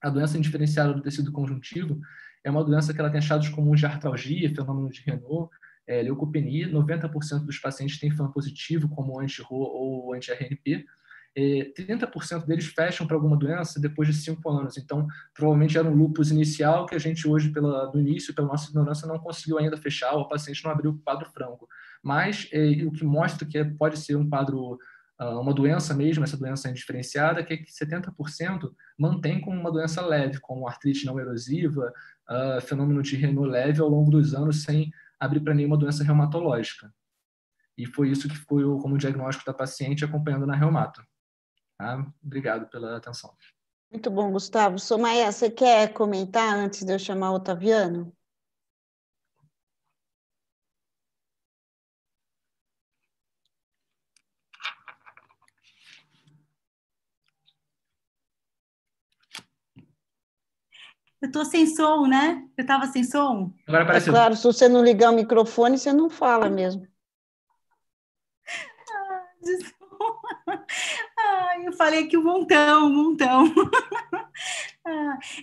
A doença indiferenciada do tecido conjuntivo é uma doença que ela tem achados comuns de artralgia, fenômeno de Renault, leucopenia. 90% dos pacientes têm FAM positivo, como anti-RO ou anti-RNP. 30% deles fecham para alguma doença depois de 5 anos. Então, provavelmente era um lúpus inicial que a gente hoje, do início, pela nossa ignorância, não conseguiu ainda fechar, ou o paciente não abriu o quadro franco. Mas o que mostra que pode ser um quadro, uma doença mesmo, essa doença indiferenciada, que é que 70% mantém como uma doença leve, como artrite não erosiva, fenômeno de Renault leve ao longo dos anos, sem abrir para nenhuma doença reumatológica. E foi isso que foi como diagnóstico da paciente acompanhando na Reumato. Tá? Obrigado pela atenção. Muito bom, Gustavo. Somaia, você quer comentar antes de eu chamar o Otaviano? Eu estou sem som, né? Eu estava sem som? Agora apareceu. É claro, se você não ligar o microfone, você não fala mesmo. Desculpa. Eu falei aqui um montão.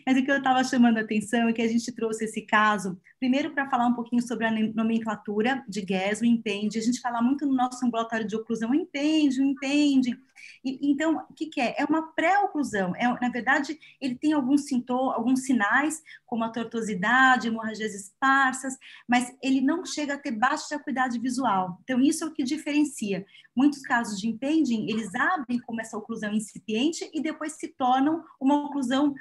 Mas o que eu estava chamando a atenção é que a gente trouxe esse caso, primeiro para falar um pouquinho sobre a nomenclatura de GES, o IMPEND. A gente fala muito no nosso ambulatório de oclusão, o IMPEND. Então, o que é? É uma pré-oclusão. Na verdade, ele tem alguns sintomas, alguns sinais, como a tortuosidade, hemorragias esparsas, mas ele não chega a ter baixa acuidade visual. Então, isso é o que diferencia. Muitos casos de impending, eles abrem como essa oclusão incipiente e depois se tornam uma oclusão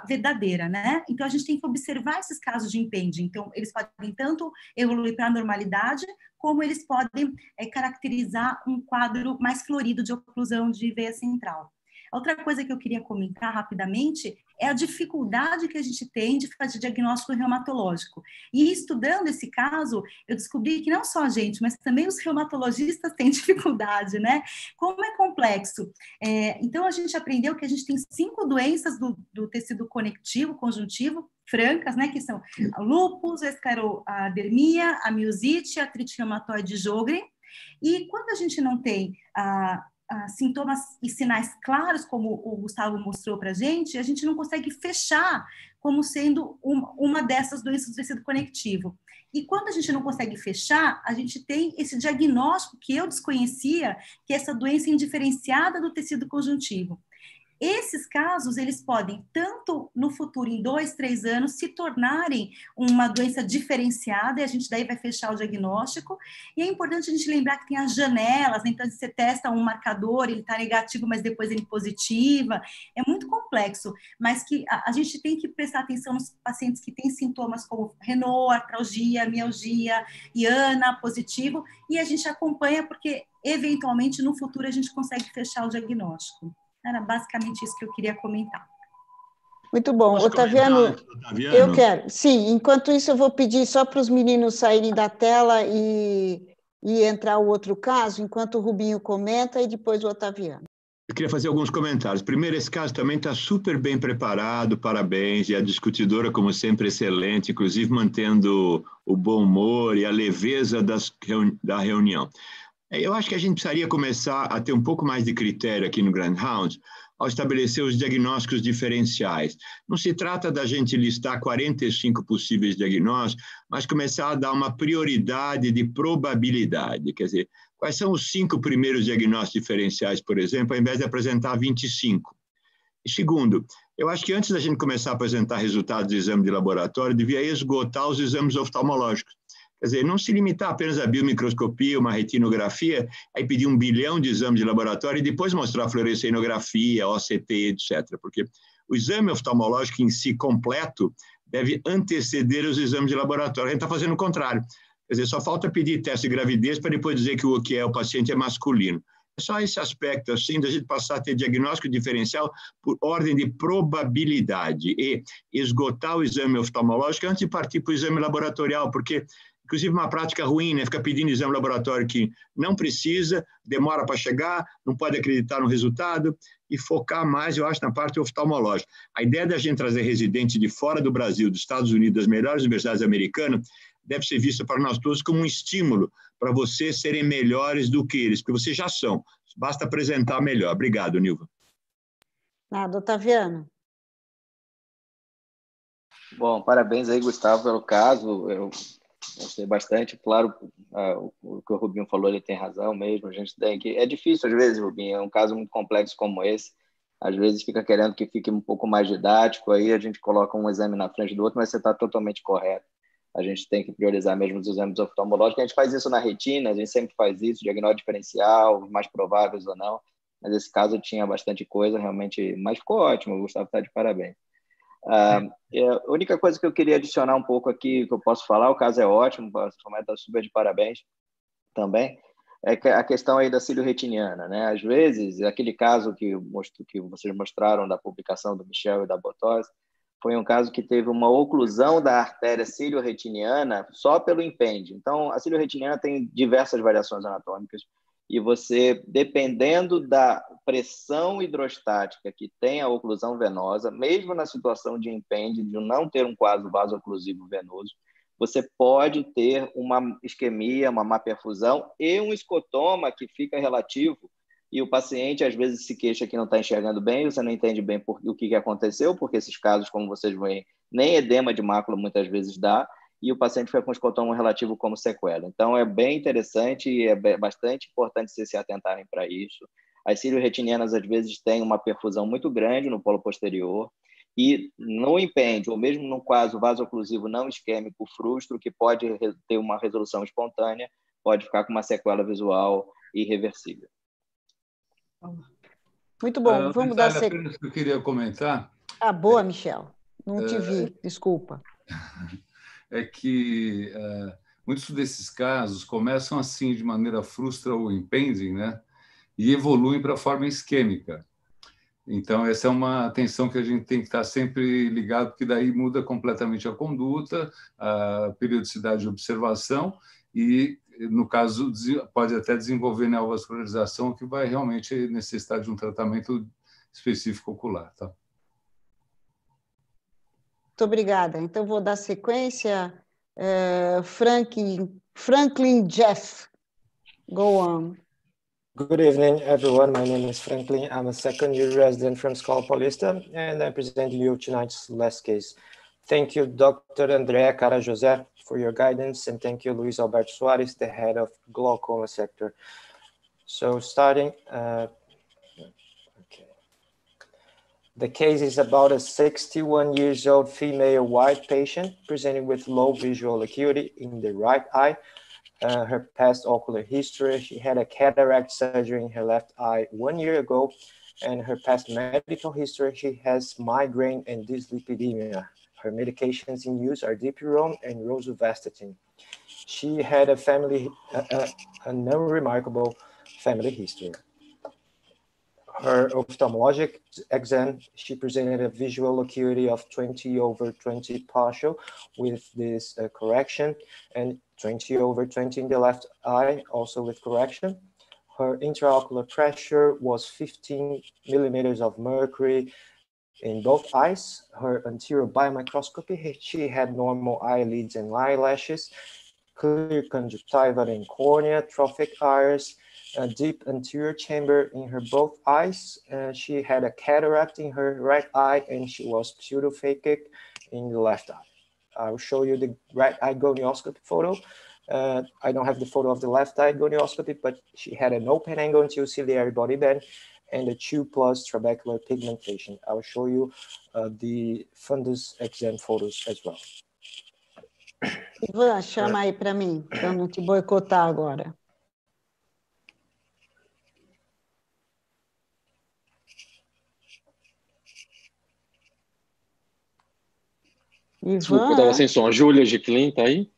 verdadeira, né? Então, a gente tem que observar esses casos de impending. Então, eles podem tanto evoluir para a normalidade, como eles podem caracterizar um quadro mais florido de oclusão de veia central. Outra coisa que eu queria comentar rapidamente é a dificuldade que a gente tem de fazer diagnóstico reumatológico. E estudando esse caso, eu descobri que não só a gente, mas também os reumatologistas têm dificuldade, né? Como é complexo. Então, a gente aprendeu que a gente tem 5 doenças do tecido conectivo, conjuntivo, francas, né? Que são a lúpus, a esclerodermia, a miosite, a artrite reumatoide Sjögren. E quando a gente não tem sintomas e sinais claros, como o Gustavo mostrou para a gente não consegue fechar como sendo uma dessas doenças do tecido conectivo. E quando a gente não consegue fechar, a gente tem esse diagnóstico que eu desconhecia, que é essa doença indiferenciada do tecido conjuntivo. Esses casos, eles podem, tanto no futuro, em 2, 3 anos, se tornarem uma doença diferenciada, e a gente daí vai fechar o diagnóstico. E é importante a gente lembrar que tem as janelas, né? Então, você testa um marcador, ele está negativo, mas depois ele positiva. É muito complexo, mas que a gente tem que prestar atenção nos pacientes que têm sintomas como Renault, artralgia, mialgia, IANA, positivo, e a gente acompanha porque, eventualmente, no futuro, a gente consegue fechar o diagnóstico. Era basicamente isso que eu queria comentar. Muito bom. Otaviano, eu quero. Sim, enquanto isso eu vou pedir só para os meninos saírem da tela e entrar o outro caso, enquanto o Rubinho comenta e depois o Otaviano. Eu queria fazer alguns comentários. Primeiro, esse caso também está super bem preparado, parabéns, e a discutidora, como sempre, excelente, inclusive mantendo o bom humor e a leveza da reunião. Eu acho que a gente precisaria começar a ter um pouco mais de critério aqui no Grand Round ao estabelecer os diagnósticos diferenciais. Não se trata da gente listar 45 possíveis diagnósticos, mas começar a dar uma prioridade de probabilidade. Quer dizer, quais são os 5 primeiros diagnósticos diferenciais, por exemplo, ao invés de apresentar 25? E segundo, eu acho que antes da gente começar a apresentar resultados de exame de laboratório, devia esgotar os exames oftalmológicos. Quer dizer, não se limitar apenas a biomicroscopia, uma retinografia, aí pedir 1 bilhão de exames de laboratório e depois mostrar fluorescenografia, OCT, etc. Porque o exame oftalmológico em si completo deve anteceder os exames de laboratório. A gente está fazendo o contrário. Quer dizer, só falta pedir teste de gravidez para depois dizer que o paciente é masculino. É só esse aspecto, assim, da gente passar a ter diagnóstico diferencial por ordem de probabilidade e esgotar o exame oftalmológico antes de partir para o exame laboratorial, porque, inclusive, uma prática ruim, né? Ficar pedindo exame laboratório que não precisa, demora para chegar, não pode acreditar no resultado e focar mais, eu acho, na parte oftalmológica. A ideia da gente trazer residentes de fora do Brasil, dos Estados Unidos, das melhores universidades americanas, deve ser vista para nós todos como um estímulo para vocês serem melhores do que eles, porque vocês já são. Basta apresentar melhor. Obrigado, Nilva. Nada, Otaviano. Bom, parabéns aí, Gustavo, pelo caso. Eu gostei bastante. Claro, o que o Rubinho falou, ele tem razão mesmo. A gente tem que... É difícil, às vezes, Rubinho, é um caso muito complexo como esse. Às vezes fica querendo que fique um pouco mais didático, aí a gente coloca um exame na frente do outro, mas você está totalmente correto. A gente tem que priorizar mesmo os exames oftalmológicos. A gente faz isso na retina, a gente sempre faz isso, diagnóstico diferencial, os mais prováveis ou não. Mas esse caso tinha bastante coisa, realmente, mas ficou ótimo, o Gustavo está de parabéns. A única coisa que eu queria adicionar um pouco aqui, que eu posso falar, o caso é ótimo, o Tomé está super de parabéns também, é a questão aí da cílio-retiniana, né? Às vezes, aquele caso que vocês mostraram da publicação do Michel e da Botós, foi um caso que teve uma oclusão da artéria cílio-retiniana só pelo impende. Então, a cílio-retiniana tem diversas variações anatômicas e você, dependendo da pressão hidrostática que tem a oclusão venosa, mesmo na situação de impende, de não ter um quadro vaso-oclusivo venoso, você pode ter uma isquemia, uma má perfusão e um escotoma que fica relativo e o paciente às vezes se queixa que não está enxergando bem, você não entende bem o que aconteceu, porque esses casos, como vocês veem, nem edema de mácula muitas vezes dá, e o paciente fica com escotoma relativo como sequela. Então, é bem interessante e é bastante importante vocês se atentarem para isso. As cílio-retinianas, às vezes, têm uma perfusão muito grande no polo posterior, e no impende, ou mesmo no caso vaso-oclusivo não isquêmico frustro, que pode ter uma resolução espontânea, pode ficar com uma sequela visual irreversível. Muito bom, vamos dar sequência. Apenas que eu queria comentar. Boa, Michel. Não te vi, desculpa. É que muitos desses casos começam assim, de maneira frustra ou impending, né? E evoluem para a forma isquêmica. Então, essa é uma atenção que a gente tem que estar sempre ligado, porque daí muda completamente a conduta, a periodicidade de observação e, no caso, pode até desenvolver neovascularização, que vai realmente necessitar de um tratamento específico ocular. Tá? Muito obrigada. Então, vou dar sequência. Franklin Jeff, go on. Good evening, everyone. My name is Franklin. I'm a second-year resident from Escola Paulista, and I present you tonight's last case. Thank you, Dr. Andrea Cara José, for your guidance, and thank you, Luis Alberto Soares, the head of glaucoma sector. So starting, the case is about a 61-year-old female white patient presenting with low visual acuity in the right eye. Her past ocular history, she had a cataract surgery in her left eye 1 year ago, and her past medical history, she has migraine and dyslipidemia. Her medications in use are dipyrone and rosuvastatin. She had a non-remarkable family history. Her ophthalmologic exam, she presented a visual acuity of 20/20 partial with this correction, and 20/20 in the left eye, also with correction. Her intraocular pressure was 15 millimeters of mercury in both eyes. Her anterior biomicroscopy, she had normal eyelids and eyelashes, clear conjunctiva and cornea, trophic iris, a deep anterior chamber in her both eyes. She had a cataract in her right eye, and she was pseudophakic in the left eye. I'll show you the right eye gonioscopy photo. I don't have the photo of the left eye gonioscopy, but she had an open angle anterior ciliary body band and a 2+ trabecular pigmentation. I'll show you the fundus exam photos as well. Ivan, chama aí para mim, para eu não te boicotar agora. Desculpa, eu estava sem som. A Júlia Giquelin está aí?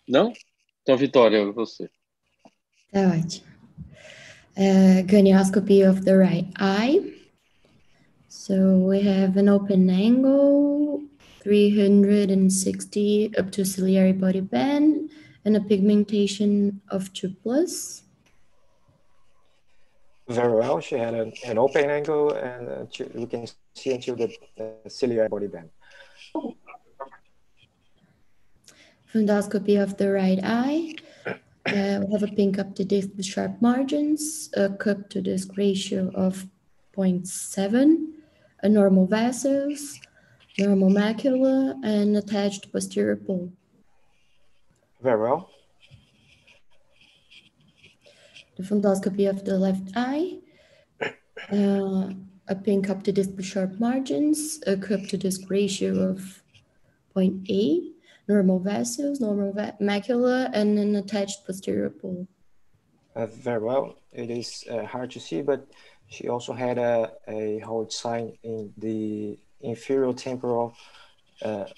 Não? Então, Vitória, você. Tá ótimo. Gonioscopy of the right eye. So we have an open angle, 360 up to ciliary body band, and a pigmentation of 2+. Very well. She had an open angle, and we can see until the ciliary body band. Fundoscopy of the right eye. We have a pink up to disc with sharp margins, a cup to disc ratio of 0.7, a normal vessels, normal macula, and attached posterior pole. Very well. The fundoscopy of the left eye, a pink cup to disc with sharp margins, a cup to disc ratio of 0.8, normal vessels, normal macula, and an attached posterior pole. Very well. It is hard to see, but she also had a hold sign in the inferior temporal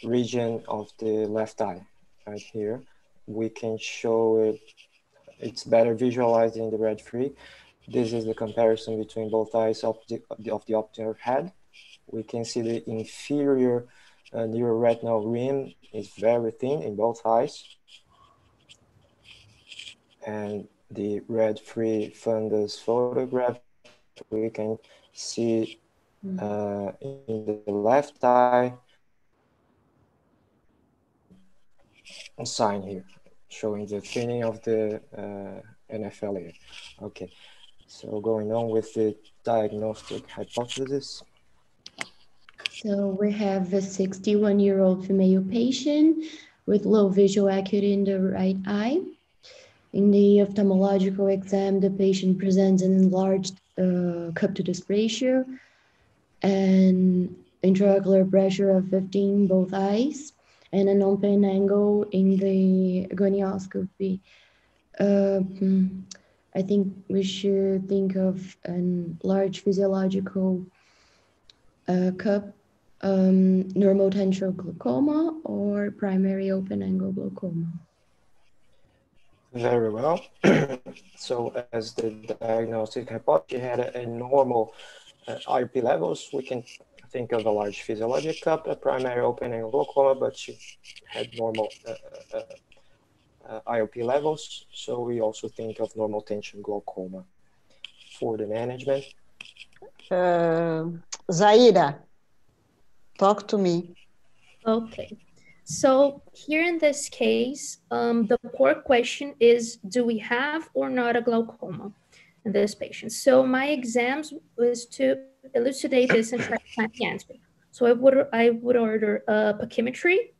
region of the left eye, right here. We can show it. It's better visualized in the red free. This is the comparison between both eyes of the optic head. We can see the inferior neuroretinal rim is very thin in both eyes. And the red free fundus photograph, we can see in the left eye a sign here showing the thinning of the NFL here. Okay, so going on with the diagnostic hypothesis. So we have a 61-year-old female patient with low visual acuity in the right eye. In the ophthalmological exam, the patient presents an enlarged cup to disc ratio and intraocular pressure of 15 in both eyes, and an open angle in the gonioscopy. I think we should think of a large physiological cup, normotensional glaucoma, or primary open angle glaucoma. Very well. So as the diagnostic hypothesis, she had a normal IOP levels. We can think of a large physiologic cup, a primary open angle glaucoma, but she had normal IOP levels. So we also think of normal tension glaucoma. For the management. Zaira, talk to me. Okay. So here in this case, the core question is, do we have or not a glaucoma in this patient? So my exams was to elucidate this and try to find the answer. So I would order a pachymetry,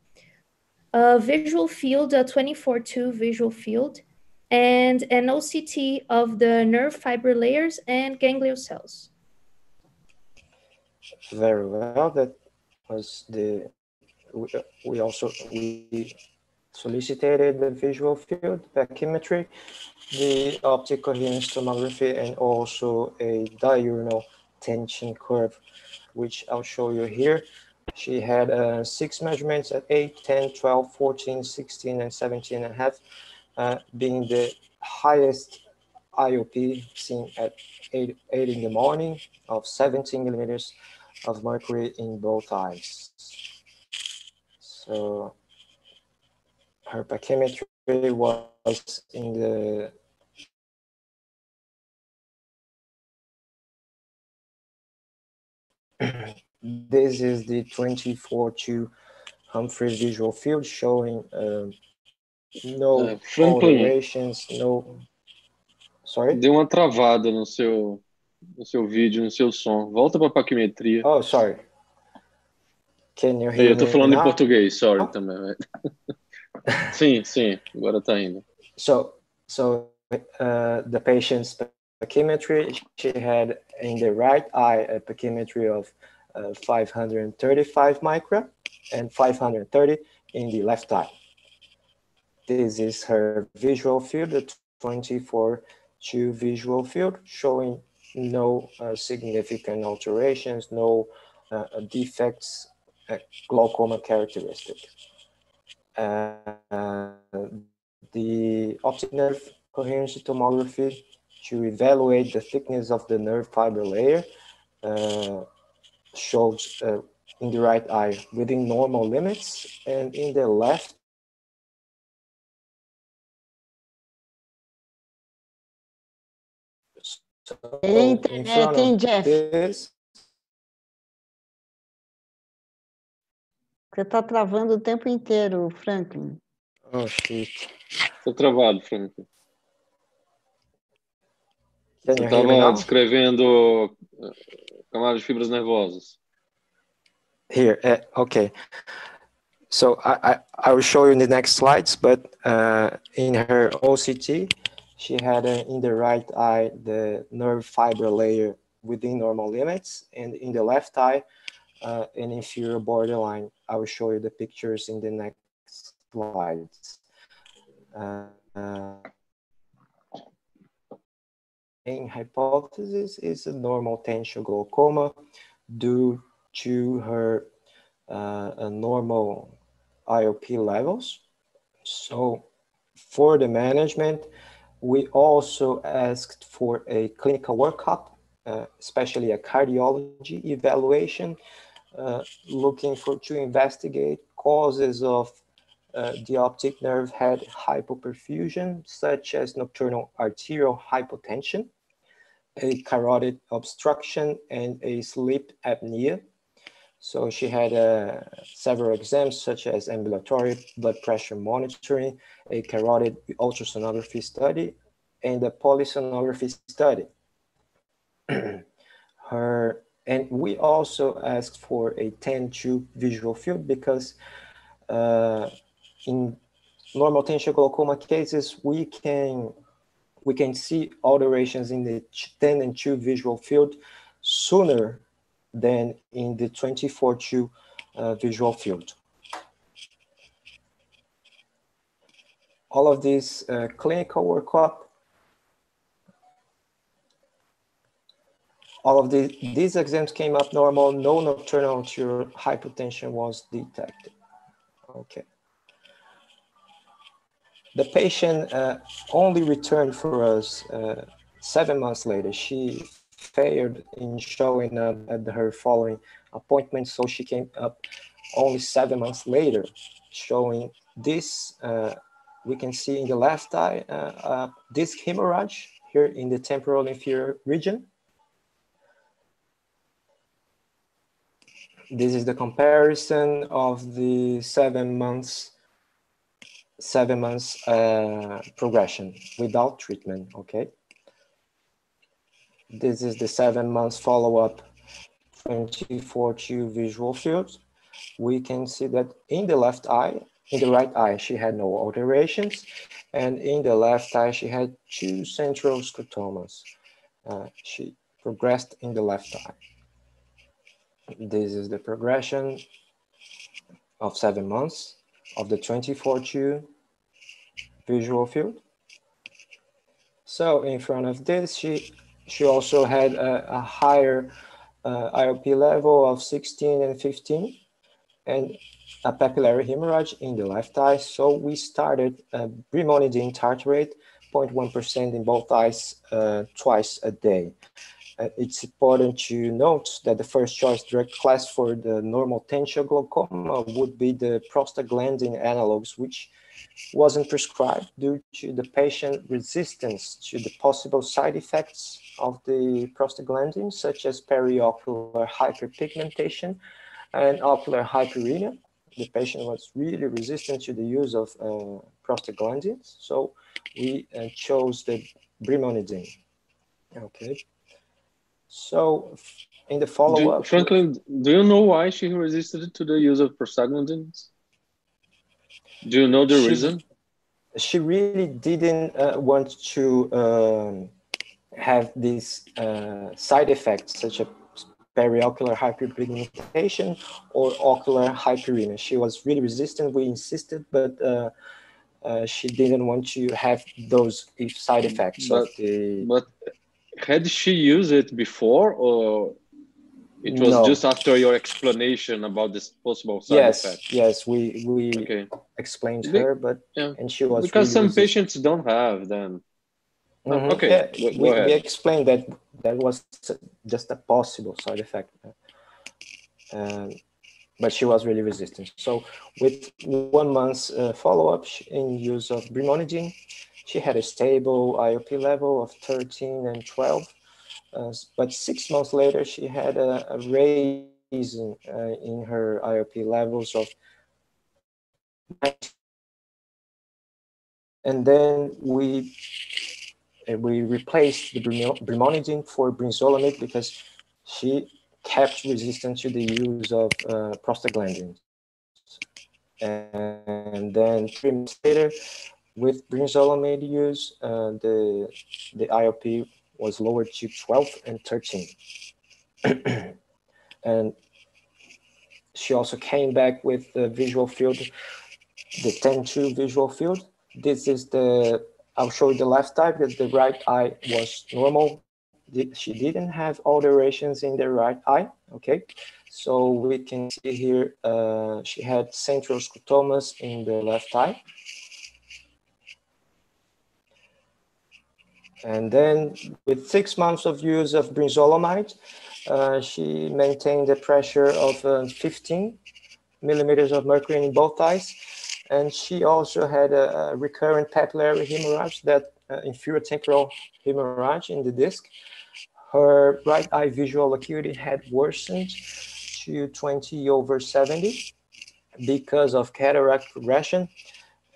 a visual field, a 24/2 visual field, and an OCT of the nerve fiber layers and ganglion cells. Very well. That was the. We also solicited the visual field, pachymetry, the optic coherence tomography, and also a diurnal tension curve, which I'll show you here. She had 6 measurements at 8, 10, 12, 14, 16, and 17 and a half, being the highest IOP seen at 8 in the morning of 17 millimeters of mercury in both eyes. So her pachymetry was in the this is the 24/2 Humphrey visual field showing no alterations, no. Sorry? Deu uma travada no seu vídeo, no seu som. Volta para a paquimetria. Oh, sorry. Can you hear Eu estou falando now? em português, sorry também. Sim, agora está indo. So the patient's pachymetry, she had in the right eye a pachymetry of 535 micra and 530 in the left eye. This is her visual field, the 24/2 visual field, showing no significant alterations, no defects, glaucoma characteristic. The optic nerve coherency tomography to evaluate the thickness of the nerve fiber layer shows in the right eye within normal limits, and in the left Internet, hein, Jeff? Você está travando o tempo inteiro, Franklin. Oh, shit. Estou travado, Franklin. Can Você you hear me estava now? descrevendo camadas de fibras nervosas. Here, okay. So I will show you in the next slides, but in her OCT, she had in the right eye the nerve fiber layer within normal limits, and in the left eye, an inferior borderline. I will show you the pictures in the next slides. Main hypothesis is a normal tension glaucoma due to her normal IOP levels. So for the management, we also asked for a clinical workup, especially a cardiology evaluation, looking to investigate causes of the optic nerve head hypoperfusion, such as nocturnal arterial hypotension, a carotid obstruction, and a sleep apnea. So she had several exams, such as ambulatory blood pressure monitoring, a carotid ultrasonography study, and a polysonography study. And we also asked for a 10-2 visual field because in normal tension glaucoma cases, we can see alterations in the 10 and 2 visual field sooner than in the 24-2 visual field. All of this clinical workup, all of these exams came up normal, no nocturnal arterial hypotension was detected. Okay. The patient only returned for us 7 months later. She failed in showing up at her following appointment, so she came up only 7 months later, showing this. We can see in the left eye disc hemorrhage here in the temporal inferior region. This is the comparison of the 7 months progression without treatment. Okay. This is the 7 months follow-up 24-2 visual field. We can see that in the left eye, in the right eye, she had no alterations. And in the left eye, she had 2 central scotomas. She progressed in the left eye. This is the progression of 7 months of the 24-2 visual field. So in front of this, she also had a higher IOP level of 16 and 15 and a papillary hemorrhage in the left eye. So we started brimonidine tartrate 0.1% in both eyes twice a day. It's important to note that the first choice drug class for the normal tension glaucoma would be the prostaglandin analogs, which wasn't prescribed due to the patient resistance to the possible side effects of the prostaglandins, such as periocular hyperpigmentation and ocular hyperemia. The patient was really resistant to the use of prostaglandins, so we chose the brimonidine. Okay. So in the follow-up... Franklin, do you know why she resisted to the use of prostaglandins? Do you know the reason? She really didn't want to have these side effects, such as periocular hyperpigmentation or ocular hyperemia. She was really resistant. We insisted, but she didn't want to have those side effects. But Had she used it before, or it was No. just after your explanation about this possible side effect? Yes, we Okay. explained her, but Yeah. and she was Because really some resistant. patients don't have them. Mhm. Okay, Yeah, go we ahead. explained that was just a possible side effect, but she was really resistant. So with 1 month's follow-up in use of brimonidine, she had a stable IOP level of 13 and 12, but 6 months later she had a raise in her IOP levels of 19. And then we replaced the brimonidine for brinzolamide because she kept resistant to the use of prostaglandins. And then 3 months later, with brinzolamide use, the IOP was lowered to 12 and 13. And she also came back with the visual field, the 10-2 visual field. This is I'll show you the left eye because the right eye was normal. She didn't have alterations in the right eye, okay? So we can see here, she had central scotomas in the left eye. And then with 6 months of use of brinzolamide, she maintained a pressure of 15 millimeters of mercury in both eyes. And she also had a recurrent papillary hemorrhage, that inferior temporal hemorrhage in the disc. Her right eye visual acuity had worsened to 20/70 because of cataract progression.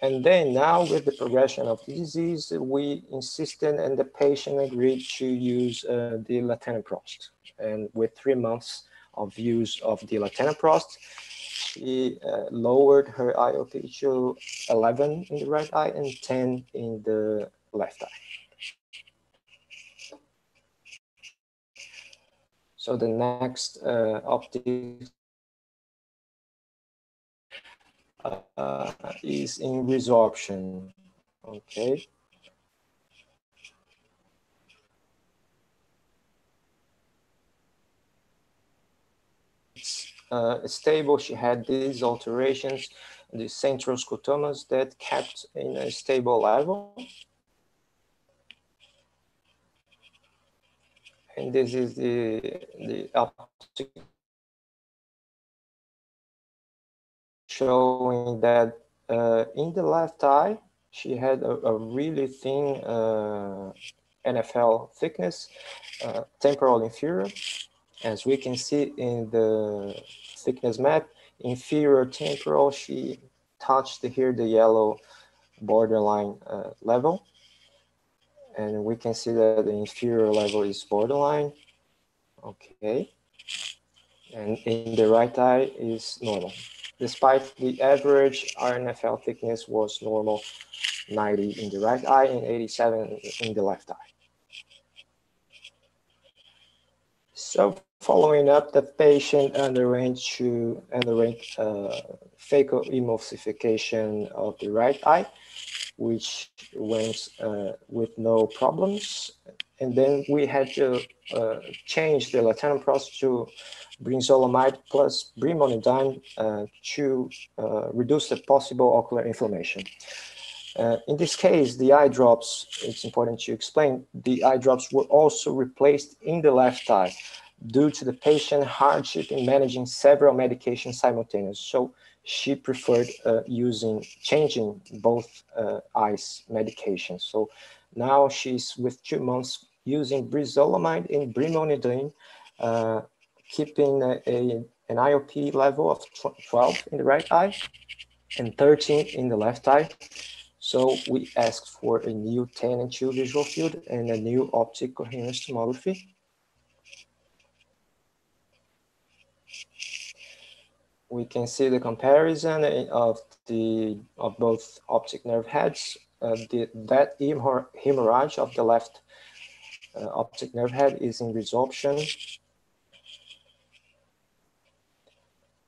And then now with the progression of the disease, we insisted and the patient agreed to use the latanoprost. And with 3 months of use of the latanoprost, she lowered her IOP to 11 in the right eye and 10 in the left eye. So the next optic is in resorption, okay? It's stable. She had these alterations, the central scotomas that kept in a stable level. And this is the optic showing that in the left eye, she had a really thin NFL thickness, temporal inferior. As we can see in the thickness map, inferior temporal, she touched here the yellow borderline level. And we can see that the inferior level is borderline. Okay. And in the right eye is normal. Despite the average RNFL thickness was normal, 90 in the right eye and 87 in the left eye. So following up, the patient underwent phaco emulsification of the right eye, which went with no problems. And then we had to change the latanoprost to brinzolamide plus brimonidine to reduce the possible ocular inflammation. In this case, the eye drops, it's important to explain, the eye drops were also replaced in the left eye due to the patient hardship in managing several medications simultaneously. So she preferred changing both eyes medications. So now she's with 2 months using brinzolamide and brimonidine, keeping an IOP level of 12 in the right eye and 13 in the left eye. So we asked for a new 10 and 2 visual field and a new optic coherence tomography. We can see the comparison of both optic nerve heads. That hemorrhage of the left optic nerve head is in resorption.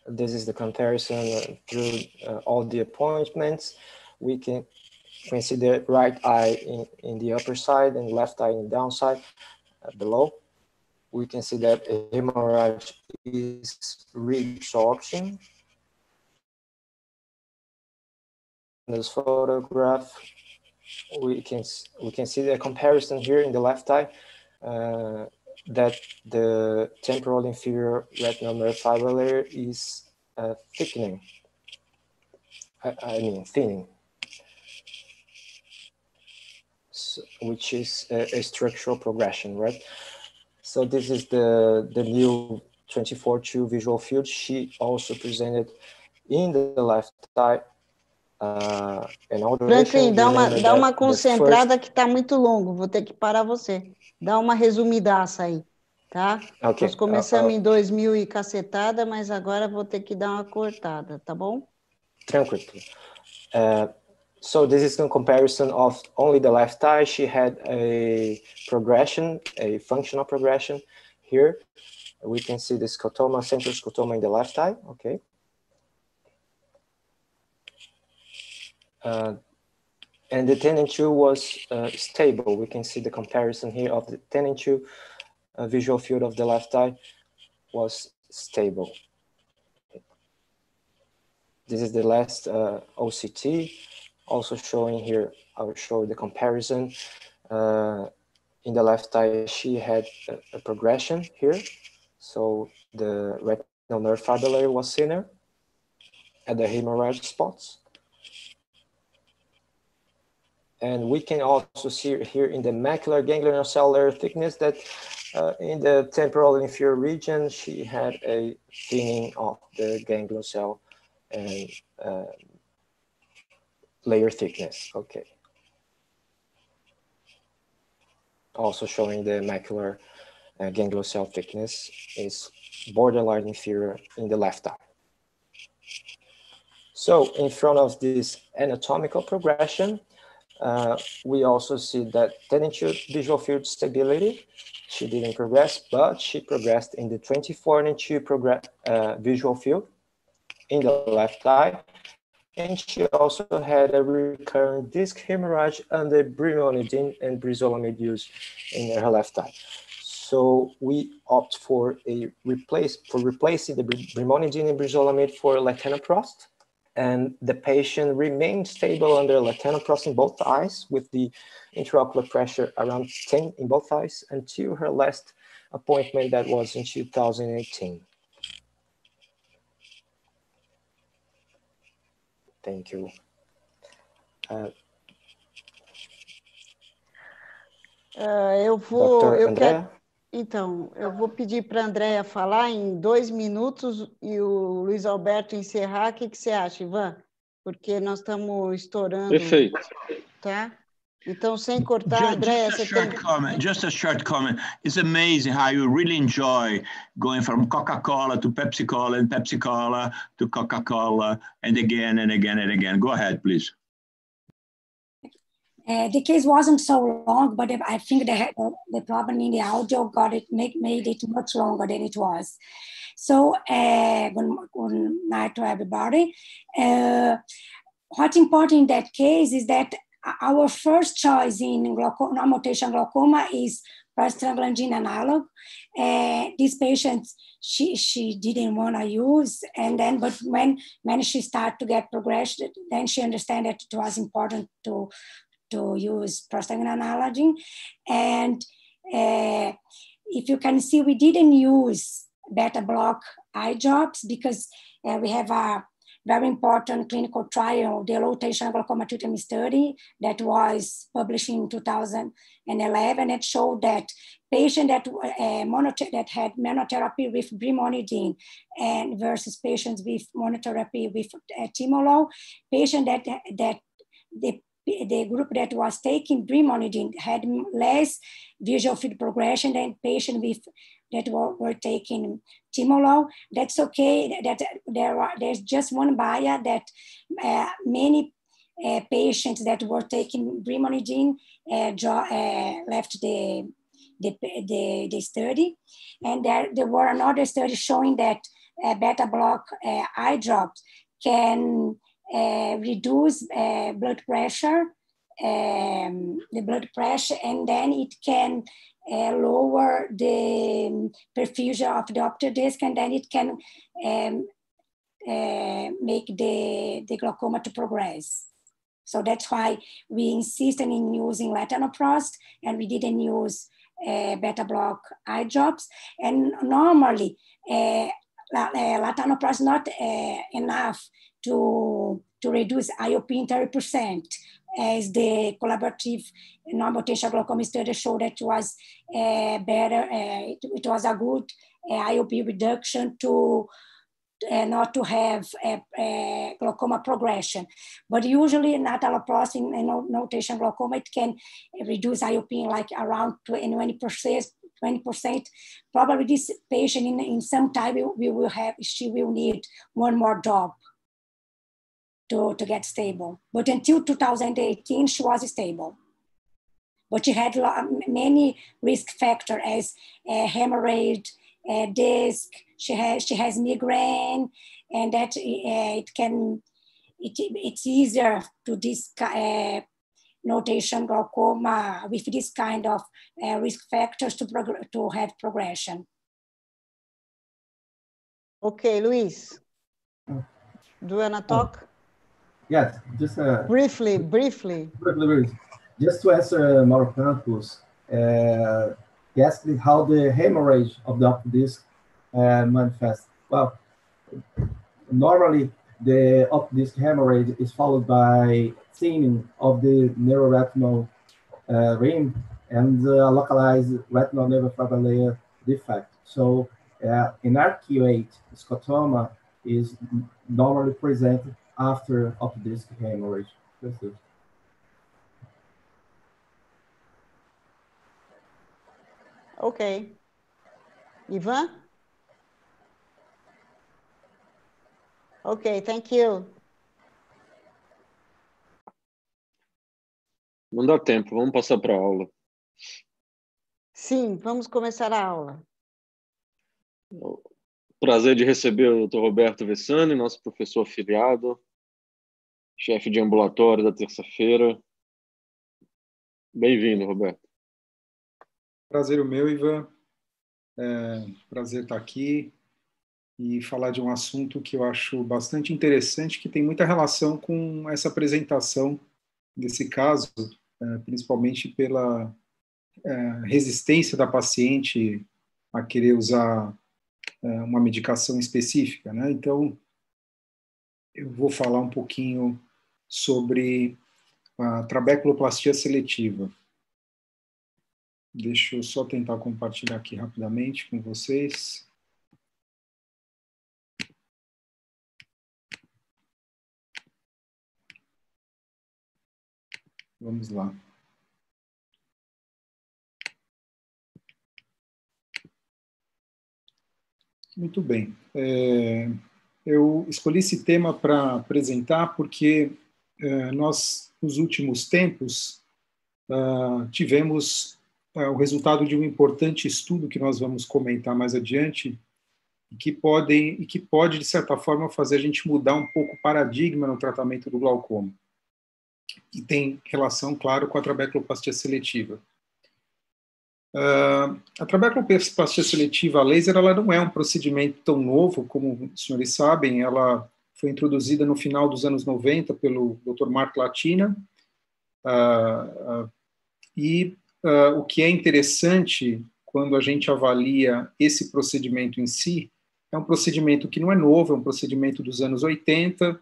This is the comparison through all the appointments. We can see the right eye in the upper side and left eye in the downside. below, we can see that hemorrhage is reabsorption. In this photograph, we can see the comparison here in the left eye, that the temporal inferior retinal nerve fiber layer is thickening. I mean thinning, so, which is a structural progression, right? So this is the new 24/2 visual field. She also presented in the left eye. Franklin, dá uma concentrada que está muito longo, vou ter que parar você. Dá uma resumidaça aí, tá? Okay. Nós começamos em 2000 e cacetada, mas agora vou ter que dar uma cortada, tá bom? Tranquilo. So this is in comparison of only the left eye. She had a progression, a functional progression here. We can see the scotoma, central scotoma in the left eye, okay. And the 10/2 was stable. We can see the comparison here of the 10/2 visual field of the left eye was stable. This is the last OCT, also showing here, I'll show the comparison. In the left eye, she had a progression here. So the retinal nerve fiber layer was thinner at the hemorrhage spots. And we can also see here in the macular ganglion cell layer thickness that in the temporal inferior region, she had a thinning of the ganglion cell and layer thickness, okay. Also showing the macular ganglion cell thickness is borderline inferior in the left eye. So in front of this anatomical progression, we also see that 10/2 visual field stability. She didn't progress, but she progressed in the 24/2 visual field in the left eye. And she also had a recurrent disc hemorrhage under brimonidine and brinzolamide use in her left eye. So we opt for replacing the brimonidine and brinzolamide for latanoprost. And the patient remained stable under latanoprost in both eyes with the intraocular pressure around 10 in both eyes until her last appointment, that was in 2018. Thank you. Então, eu vou pedir para a Andréia falar em 2 minutos e o Luiz Alberto encerrar. O que você acha, Ivan? Porque nós estamos estourando. Perfeito. Tá? Então, sem cortar, Andréia, você tem... Just a short comment. It's amazing how you really enjoy going from Coca-Cola to Pepsi-Cola and Pepsi-Cola to Coca-Cola and again and again and again. Go ahead, please. The case wasn't so long, but I think the problem in the audio made it much longer than it was. So, good night to everybody. What's important in that case is that our first choice in non-mutational glaucoma is prostaglandin analog. This patient, she didn't want to use, and then, but when she started to get progression, then she understood that it was important to use prostaglandin analog. And if you can see, we didn't use beta block eye drops because we have a very important clinical trial, the low tension glaucoma treatment study that was published in 2011. It showed that patients that had monotherapy with brimonidine and versus patients with monotherapy with timolol, patient that the group that was taking brimonidine had less visual field progression than patients that were taking timolol. That's okay. That there's just one bias that many patients that were taking brimonidine left the study, and there were another study showing that beta block eye drops can reduce blood pressure the blood pressure, and then it can lower the perfusion of the optic disc, and then it can make the glaucoma to progress. So that's why we insisted in using latanoprost, and we didn't use beta block eye drops. And normally, latanoprost is not enough to reduce IOP in 30%, as the collaborative non-mutational glaucoma study showed that it was better, it was a good IOP reduction to not to have glaucoma progression. But usually nataloprost in notation glaucoma, it can reduce IOP in like around 20%. Probably this patient in some time she will need one more drop to get stable. But until 2018, she was stable. But she had many risk factors as hemorrhage, disc, she has migraine, and that it's easier to this notation glaucoma with this kind of risk factors to have progression. Okay, Luis, do you want to talk? Yes, just briefly. Just to answer Mauro Campos, he asked how the hemorrhage of the optic disc manifests. Well, normally the optic disc hemorrhage is followed by thinning of the neuroretinal rim and localized retinal nerve layer defect. So an arcuate scotoma is normally presented after optic disc hemorrhage. That's it. Okay. Ivan? Okay, thank you. Não dá tempo, vamos passar para a aula. Sim, vamos começar a aula. Prazer de receber o Dr. Roberto Vessani, nosso professor afiliado, chefe de ambulatório da terça-feira. Bem-vindo, Roberto. Prazer o meu, Ivan. Prazer estar aqui e falar de um assunto que eu acho bastante interessante, que tem muita relação com essa apresentação desse caso, principalmente pela resistência da paciente a querer usar uma medicação específica, né? Então, eu vou falar um pouquinho sobre a trabeculoplastia seletiva. Deixa eu só tentar compartilhar aqui rapidamente com vocês. Vamos lá. Muito bem. Eu escolhi esse tema para apresentar porque nós, nos últimos tempos, tivemos o resultado de um importante estudo que nós vamos comentar mais adiante e que pode, de certa forma, fazer a gente mudar um pouco o paradigma no tratamento do glaucoma. E tem relação, claro, com a trabeculoplastia seletiva. A trabeculoplastia seletiva a laser, ela não é um procedimento tão novo, como os senhores sabem. Ela foi introduzida no final dos anos 90 pelo Dr. Mark Latina. O que é interessante quando a gente avalia esse procedimento em si, é um procedimento que não é novo, é um procedimento dos anos 80,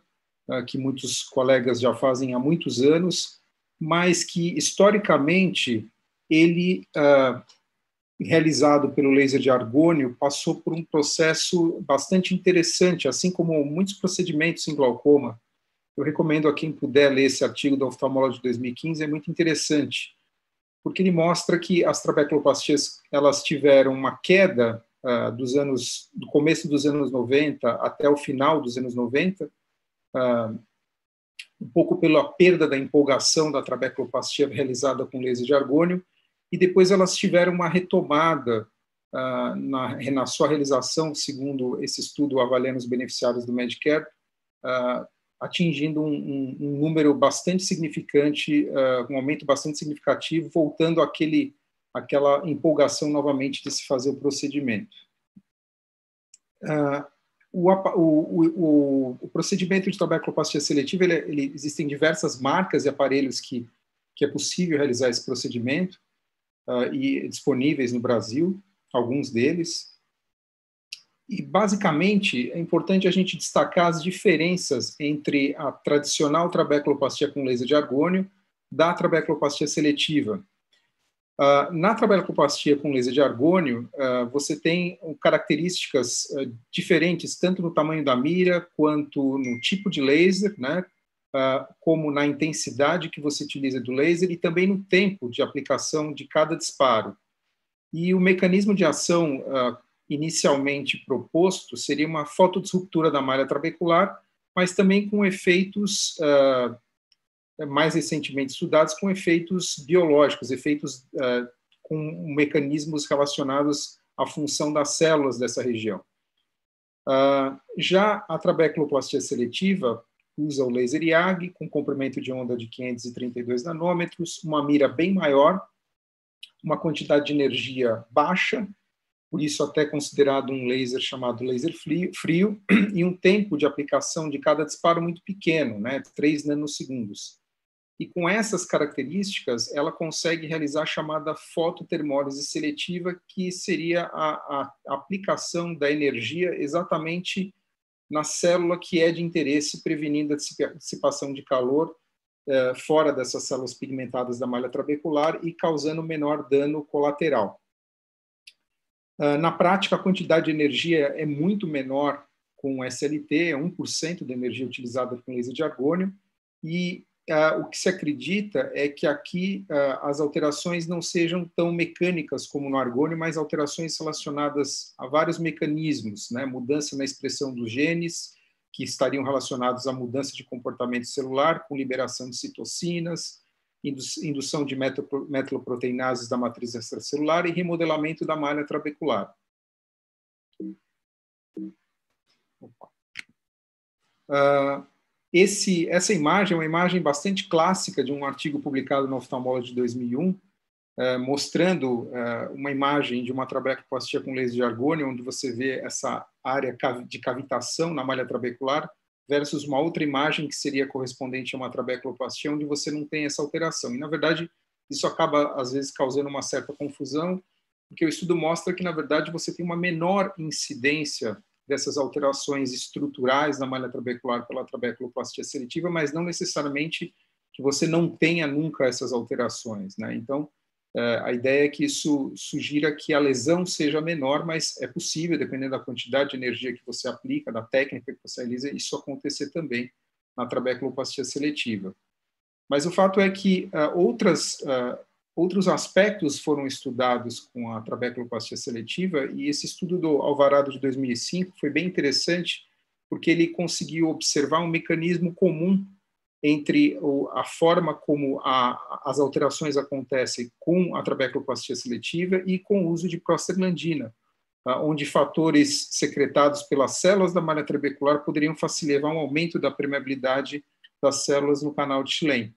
que muitos colegas já fazem há muitos anos, mas que, historicamente, ele, realizado pelo laser de argônio, passou por um processo bastante interessante, assim como muitos procedimentos em glaucoma. Eu recomendo a quem puder ler esse artigo da Ophthalmology de 2015, é muito interessante, porque ele mostra que as trabeculoplastias, elas tiveram uma queda do começo dos anos 90 até o final dos anos 90, um pouco pela perda da empolgação da trabeculoplastia realizada com laser de argônio, e depois elas tiveram uma retomada na sua realização, segundo esse estudo avaliando os beneficiários do Medicare, atingindo um número bastante significante, um aumento bastante significativo, voltando àquela empolgação novamente de se fazer o procedimento. O procedimento de trabeculoplastia seletiva, existem diversas marcas e aparelhos que é possível realizar esse procedimento, e disponíveis no Brasil, alguns deles. E, basicamente, é importante a gente destacar as diferenças entre a tradicional trabeculoplastia com laser de argônio da trabeculoplastia seletiva. Na trabeculoplastia com laser de argônio, você tem características diferentes, tanto no tamanho da mira, quanto no tipo de laser, né, como na intensidade que você utiliza do laser e também no tempo de aplicação de cada disparo. E o mecanismo de ação inicialmente proposto seria uma fotodisruptura da malha trabecular, mas também com efeitos mais recentemente estudados, com efeitos biológicos, efeitos com mecanismos relacionados à função das células dessa região. Já a trabeculoplastia seletiva usa o laser IAG, com comprimento de onda de 532 nanômetros, uma mira bem maior, uma quantidade de energia baixa, por isso até considerado um laser chamado laser frio, e um tempo de aplicação de cada disparo muito pequeno, né, 3 nanosegundos. E com essas características, ela consegue realizar a chamada fototermólise seletiva, que seria a aplicação da energia exatamente na célula que é de interesse, prevenindo a dissipação de calor fora dessas células pigmentadas da malha trabecular e causando menor dano colateral. Na prática, a quantidade de energia é muito menor com SLT, é 1% da energia utilizada com laser de argônio, e o que se acredita é que aqui as alterações não sejam tão mecânicas como no argônio, mas alterações relacionadas a vários mecanismos, né? Mudança na expressão dos genes, que estariam relacionados à mudança de comportamento celular, com liberação de citocinas, indução de metalloproteinases da matriz extracelular e remodelamento da malha trabecular. Essa imagem é uma imagem bastante clássica de um artigo publicado no Ophthalmology de 2001, mostrando uma imagem de uma trabeculoplastia com laser de argônio, onde você vê essa área de cavitação na malha trabecular, versus uma outra imagem que seria correspondente a uma trabeculoplastia, onde você não tem essa alteração. E, na verdade, isso acaba, às vezes, causando uma certa confusão, porque o estudo mostra que, na verdade, você tem uma menor incidência dessas alterações estruturais na malha trabecular pela trabeculoplastia seletiva, mas não necessariamente que você não tenha nunca essas alterações, né? Então, a ideia é que isso sugira que a lesão seja menor, mas é possível, dependendo da quantidade de energia que você aplica, da técnica que você realiza, isso acontecer também na trabeculoplastia seletiva. Mas o fato é que outros aspectos foram estudados com a trabeculoplastia seletiva, e esse estudo do Alvarado de 2005 foi bem interessante, porque ele conseguiu observar um mecanismo comum entre a forma como as alterações acontecem com a trabeculoplastia seletiva e com o uso de prostaglandina, onde fatores secretados pelas células da malha trabecular poderiam levar a um aumento da permeabilidade das células no canal de Schlemm.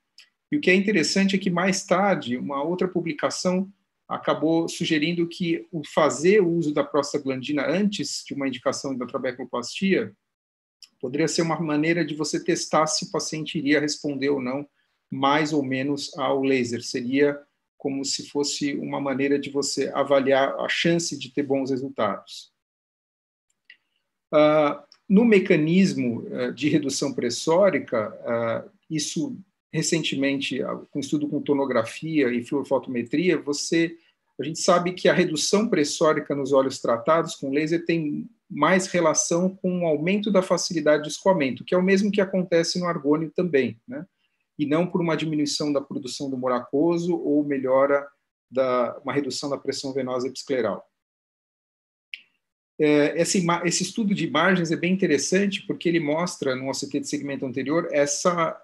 E o que é interessante é que, mais tarde, uma outra publicação acabou sugerindo que fazer o uso da prostaglandina antes de uma indicação da trabeculoplastia poderia ser uma maneira de você testar se o paciente iria responder ou não, mais ou menos, ao laser. Seria como se fosse uma maneira de você avaliar a chance de ter bons resultados. No mecanismo de redução pressórica, isso recentemente, com estudo com tomografia e fluorofotometria, a gente sabe que a redução pressórica nos olhos tratados com laser tem mais relação com o aumento da facilidade de escoamento, que é o mesmo que acontece no argônio também, né? E não por uma diminuição da produção do humor aquoso ou melhora uma redução da pressão venosa episcleral. Esse estudo de imagens é bem interessante porque ele mostra, no OCT de segmento anterior, essa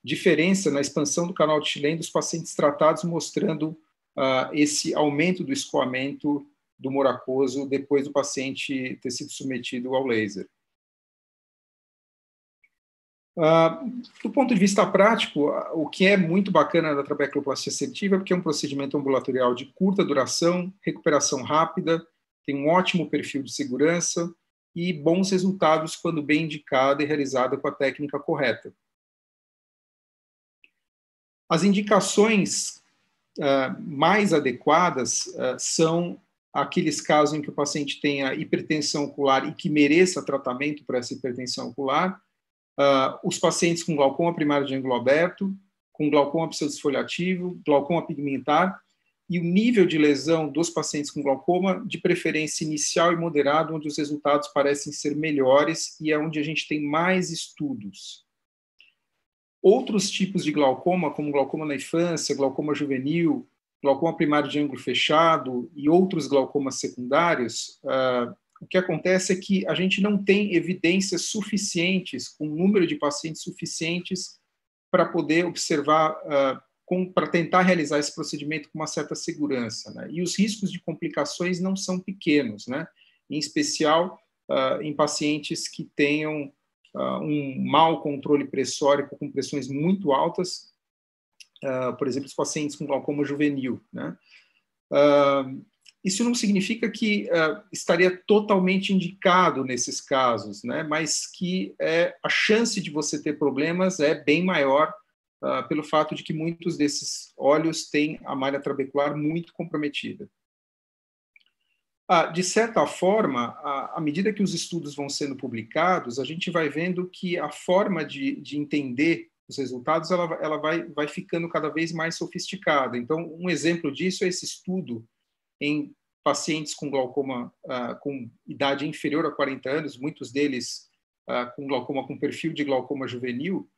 diferença na expansão do canal de Schlemm dos pacientes tratados, mostrando esse aumento do escoamento do humor aquoso depois do paciente ter sido submetido ao laser. Do ponto de vista prático, o que é muito bacana da trabeculoplastia seletiva é porque é um procedimento ambulatorial de curta duração, recuperação rápida, tem um ótimo perfil de segurança e bons resultados quando bem indicada e realizada com a técnica correta. As indicações mais adequadas são aqueles casos em que o paciente tenha hipertensão ocular e que mereça tratamento para essa hipertensão ocular, os pacientes com glaucoma primário de ângulo aberto, com glaucoma pseudodesfoliativo, glaucoma pigmentar, e o nível de lesão dos pacientes com glaucoma, de preferência inicial e moderado, onde os resultados parecem ser melhores e é onde a gente tem mais estudos. Outros tipos de glaucoma, como glaucoma na infância, glaucoma juvenil, glaucoma primário de ângulo fechado e outros glaucomas secundários, o que acontece é que a gente não tem evidências suficientes, com um número de pacientes suficientes para poder observar, para tentar realizar esse procedimento com uma certa segurança, né? E os riscos de complicações não são pequenos, né? Em especial em pacientes que tenham um mau controle pressórico com pressões muito altas, por exemplo, os pacientes com glaucoma juvenil, né? Isso não significa que estaria totalmente indicado nesses casos, né? Mas que a chance de você ter problemas é bem maior pelo fato de que muitos desses olhos têm a malha trabecular muito comprometida. De certa forma, à medida que os estudos vão sendo publicados, a gente vai vendo que a forma de entender os resultados ela vai ficando cada vez mais sofisticada. Então, um exemplo disso é esse estudo em pacientes com glaucoma com idade inferior a 40 anos, muitos deles com glaucoma com perfil de glaucoma juvenil.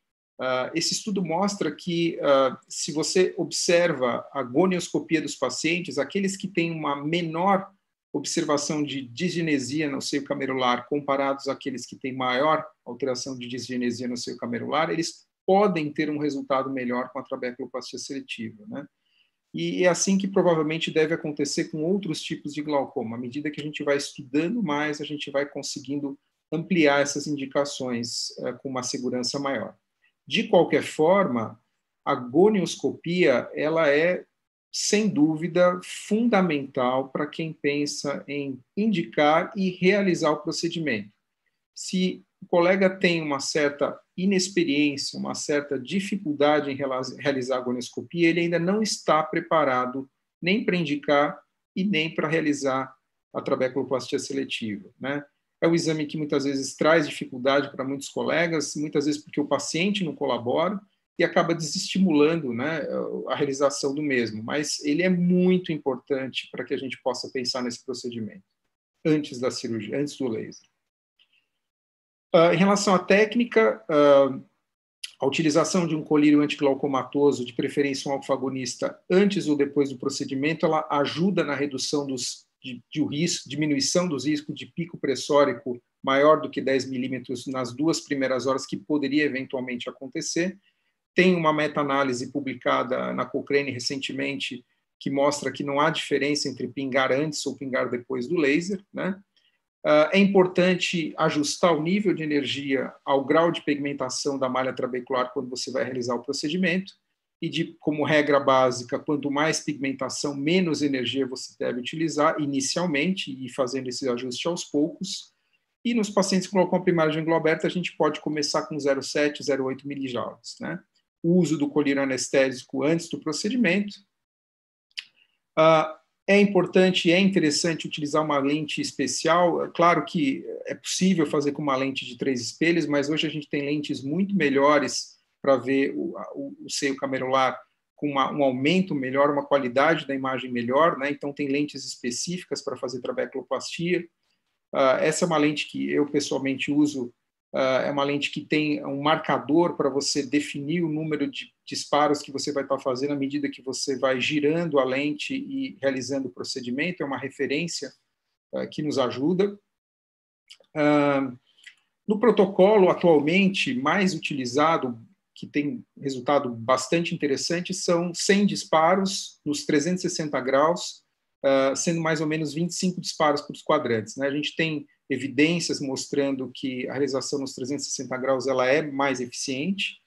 Esse estudo mostra que, se você observa a gonioscopia dos pacientes, aqueles que têm uma menor observação de disgenesia no seio camerular comparados àqueles que têm maior alteração de disgenesia no seio camerular, eles podem ter um resultado melhor com a trabeculoplastia seletiva, né? E é assim que provavelmente deve acontecer com outros tipos de glaucoma. À medida que a gente vai estudando mais, a gente vai conseguindo ampliar essas indicações com uma segurança maior. De qualquer forma, a gonioscopia ela é, sem dúvida, fundamental para quem pensa em indicar e realizar o procedimento. Se o colega tem uma certa inexperiência, uma certa dificuldade em realizar a gonioscopia, ele ainda não está preparado nem para indicar e nem para realizar a trabeculoplastia seletiva, né? É um exame que muitas vezes traz dificuldade para muitos colegas, muitas vezes porque o paciente não colabora e acaba desestimulando, né, a realização do mesmo. Mas ele é muito importante para que a gente possa pensar nesse procedimento antes da cirurgia, antes do laser. Em relação à técnica, a utilização de um colírio antiglaucomatoso, de preferência um alfagonista, antes ou depois do procedimento, ela ajuda na redução diminuição dos riscos de pico pressórico maior do que 10 milímetros nas 2 primeiras horas, que poderia eventualmente acontecer. Tem uma meta-análise publicada na Cochrane recentemente que mostra que não há diferença entre pingar antes ou pingar depois do laser, né? É importante ajustar o nível de energia ao grau de pigmentação da malha trabecular quando você vai realizar o procedimento e, como regra básica, quanto mais pigmentação, menos energia você deve utilizar inicialmente e fazendo esse ajuste aos poucos. E nos pacientes com glaucoma primário de ângulo aberto, a gente pode começar com 0,7, 0,8 milijoules, né? O uso do colírio anestésico antes do procedimento. É importante e é interessante utilizar uma lente especial. Claro que é possível fazer com uma lente de 3 espelhos, mas hoje a gente tem lentes muito melhores para ver o seio camerular com um aumento melhor, uma qualidade da imagem melhor, né? Então tem lentes específicas para fazer trabeculoplastia. Essa é uma lente que eu pessoalmente uso, é uma lente que tem um marcador para você definir o número de disparos que você vai estar fazendo à medida que você vai girando a lente e realizando o procedimento. É uma referência que nos ajuda. No protocolo, atualmente, mais utilizado, que tem resultado bastante interessante, são 100 disparos nos 360 graus, sendo mais ou menos 25 disparos por quadrantes, né? A gente tem evidências mostrando que a realização nos 360 graus ela é mais eficiente,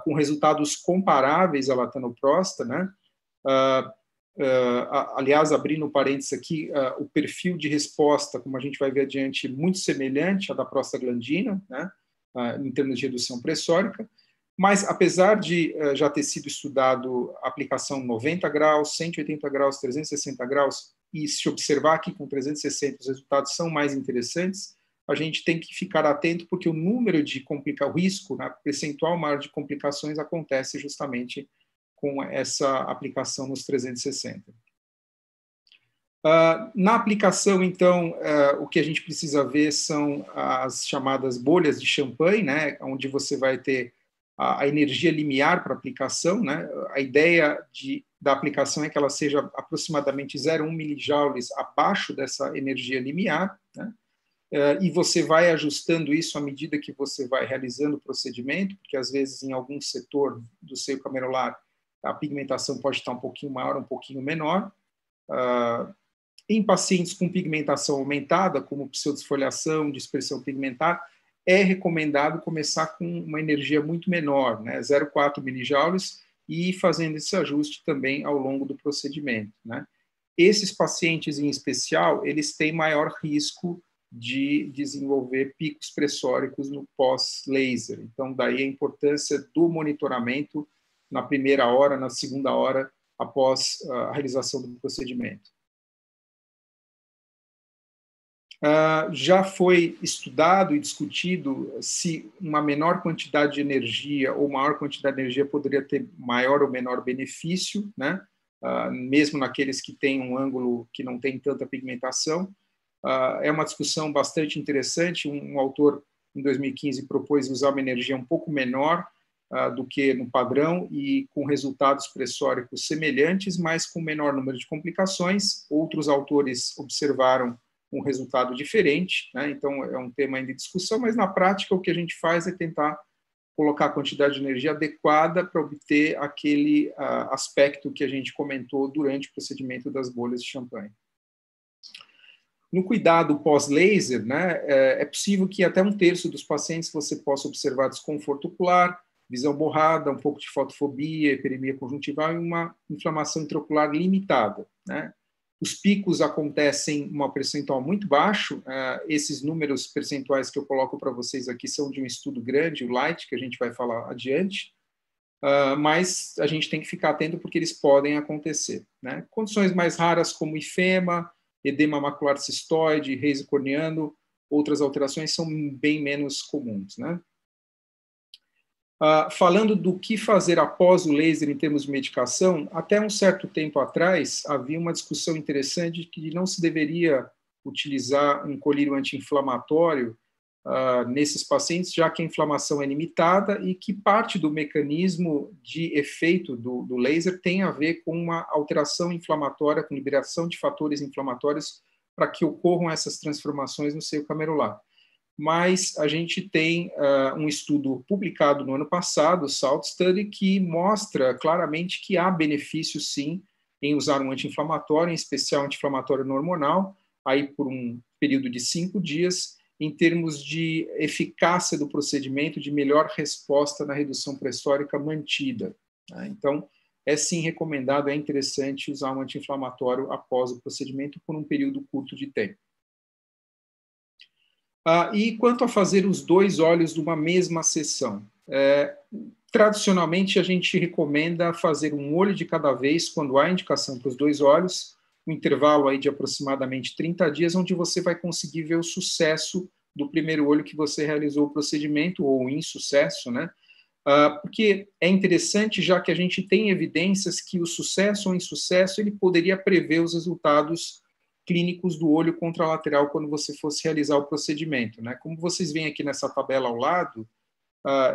com resultados comparáveis à latanoprosta, né? Aliás, abrindo parênteses aqui, o perfil de resposta, como a gente vai ver adiante, muito semelhante à da prostaglandina, né? Em termos de redução pressórica, mas apesar de já ter sido estudado a aplicação 90 graus, 180 graus, 360 graus, e se observar aqui com 360 os resultados são mais interessantes, a gente tem que ficar atento porque o número de o risco, né, percentual maior de complicações acontece justamente com essa aplicação nos 360. Na aplicação, então, o que a gente precisa ver são as chamadas bolhas de Champagne, né, onde você vai ter a energia limiar para a aplicação, né? A ideia da aplicação é que ela seja aproximadamente 0,1 milijoules abaixo dessa energia limiar, né? E você vai ajustando isso à medida que você vai realizando o procedimento, porque às vezes em algum setor do seio camerular a pigmentação pode estar um pouquinho maior, um pouquinho menor. Em pacientes com pigmentação aumentada, como pseudesfoliação, dispersão pigmentar, é recomendado começar com uma energia muito menor, né, 0,4 milijoules, e fazendo esse ajuste também ao longo do procedimento, né. Esses pacientes, em especial, eles têm maior risco de desenvolver picos pressóricos no pós-laser. Então, daí a importância do monitoramento na primeira hora, na segunda hora, após a realização do procedimento. Já foi estudado e discutido se uma menor quantidade de energia ou maior quantidade de energia poderia ter maior ou menor benefício, né? Mesmo naqueles que têm um ângulo que não tem tanta pigmentação. É uma discussão bastante interessante. Um autor, em 2015, propôs usar uma energia um pouco menor do que no padrão e com resultados pressóricos semelhantes, mas com menor número de complicações. Outros autores observaram um resultado diferente, né? Então é um tema ainda de discussão, mas na prática o que a gente faz é tentar colocar a quantidade de energia adequada para obter aquele aspecto que a gente comentou durante o procedimento das bolhas de Champagne. No cuidado pós-laser, né, é possível que até 1/3 dos pacientes você possa observar desconforto ocular, visão borrada, um pouco de fotofobia, hiperemia conjuntival e uma inflamação intraocular limitada, né? Os picos acontecem em um percentual muito baixo. Esses números percentuais que eu coloco para vocês aqui são de um estudo grande, o LIGHT, que a gente vai falar adiante, mas a gente tem que ficar atento porque eles podem acontecer, né? Condições mais raras como ifema, edema macular cistoide, raise corneano, outras alterações são bem menos comuns, né? Falando do que fazer após o laser em termos de medicação, até um certo tempo atrás havia uma discussão interessante de que não se deveria utilizar um colírio anti-inflamatório nesses pacientes, já que a inflamação é limitada e que parte do mecanismo de efeito do laser tem a ver com uma alteração inflamatória, com liberação de fatores inflamatórios para que ocorram essas transformações no seio camerular. Mas a gente tem um estudo publicado no ano passado, o SALT Study, que mostra claramente que há benefício, sim, em usar um anti-inflamatório, em especial anti-inflamatório no hormonal, aí por um período de 5 dias, em termos de eficácia do procedimento, de melhor resposta na redução pressórica mantida, né? Então, é sim recomendado, é interessante usar um anti-inflamatório após o procedimento por um período curto de tempo. E quanto a fazer os 2 olhos numa mesma sessão? Tradicionalmente, a gente recomenda fazer um olho de cada vez quando há indicação para os 2 olhos, um intervalo aí de aproximadamente 30 dias, onde você vai conseguir ver o sucesso do primeiro olho que você realizou o procedimento, ou o insucesso, né? Porque é interessante, já que a gente tem evidências que o sucesso ou insucesso ele poderia prever os resultados clínicos do olho contralateral quando você fosse realizar o procedimento, né? Como vocês veem aqui nessa tabela ao lado,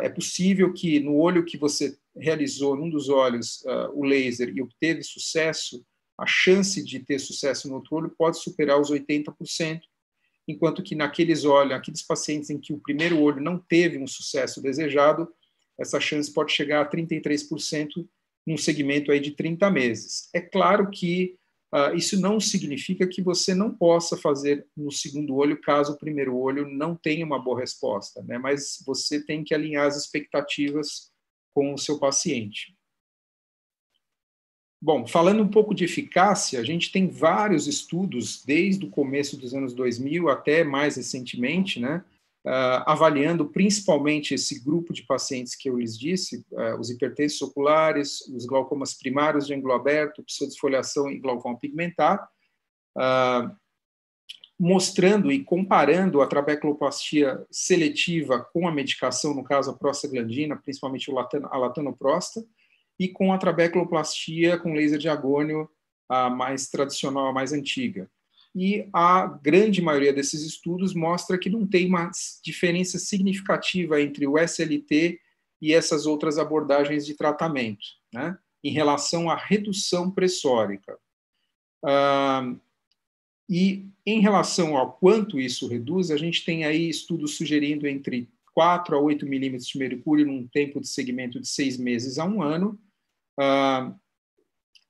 é possível que no olho que você realizou, num dos olhos, o laser e obteve sucesso, a chance de ter sucesso no outro olho pode superar os 80%, enquanto que naqueles olhos, aqueles pacientes em que o primeiro olho não teve um sucesso desejado, essa chance pode chegar a 33% num segmento aí de 30 meses. É claro que isso não significa que você não possa fazer no segundo olho, caso o primeiro olho não tenha uma boa resposta, né? Mas você tem que alinhar as expectativas com o seu paciente. Bom, falando um pouco de eficácia, a gente tem vários estudos, desde o começo dos anos 2000 até mais recentemente, né? Avaliando principalmente esse grupo de pacientes que eu lhes disse, os hipertensos oculares, os glaucomas primários de ângulo aberto, pseudodesfoliação e glaucoma pigmentar, mostrando e comparando a trabeculoplastia seletiva com a medicação, no caso a prostaglandina, principalmente a latanoprosta, e com a trabeculoplastia com laser de agônio, a mais tradicional, a mais antiga. E a grande maioria desses estudos mostra que não tem uma diferença significativa entre o SLT e essas outras abordagens de tratamento, né, em relação à redução pressórica. E em relação ao quanto isso reduz, a gente tem aí estudos sugerindo entre 4 a 8 milímetros de mercúrio num tempo de segmento de 6 meses a 1 ano,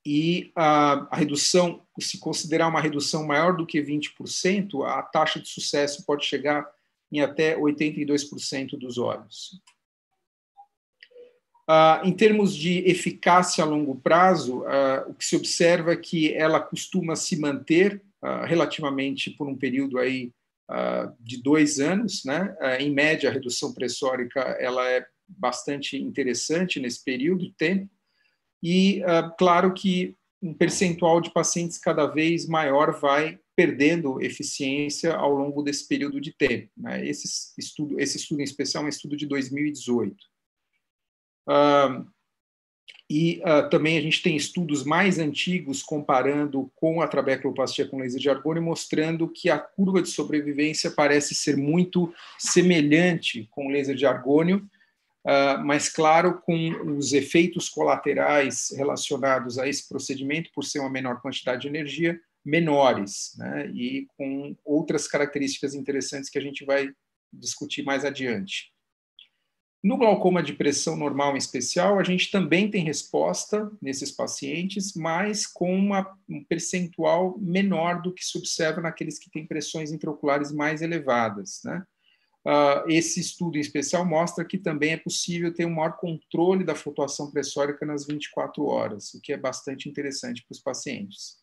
e a redução, se considerar uma redução maior do que 20%, a taxa de sucesso pode chegar em até 82% dos olhos. Em termos de eficácia a longo prazo, o que se observa é que ela costuma se manter relativamente por um período aí, de 2 anos, né? Em média, a redução pressórica ela é bastante interessante nesse período de tempo. E, claro que um percentual de pacientes cada vez maior vai perdendo eficiência ao longo desse período de tempo, né? Esse estudo em especial é um estudo de 2018. Também a gente tem estudos mais antigos comparando com a trabeculoplastia com laser de argônio, mostrando que a curva de sobrevivência parece ser muito semelhante com o laser de argônio, mas, claro, com os efeitos colaterais relacionados a esse procedimento, por ser uma menor quantidade de energia, menores, né? E com outras características interessantes que a gente vai discutir mais adiante. No glaucoma de pressão normal em especial, a gente também tem resposta nesses pacientes, mas com um percentual menor do que se observa naqueles que têm pressões intraoculares mais elevadas, né? Esse estudo em especial mostra que também é possível ter um maior controle da flutuação pressórica nas 24 horas, o que é bastante interessante para os pacientes.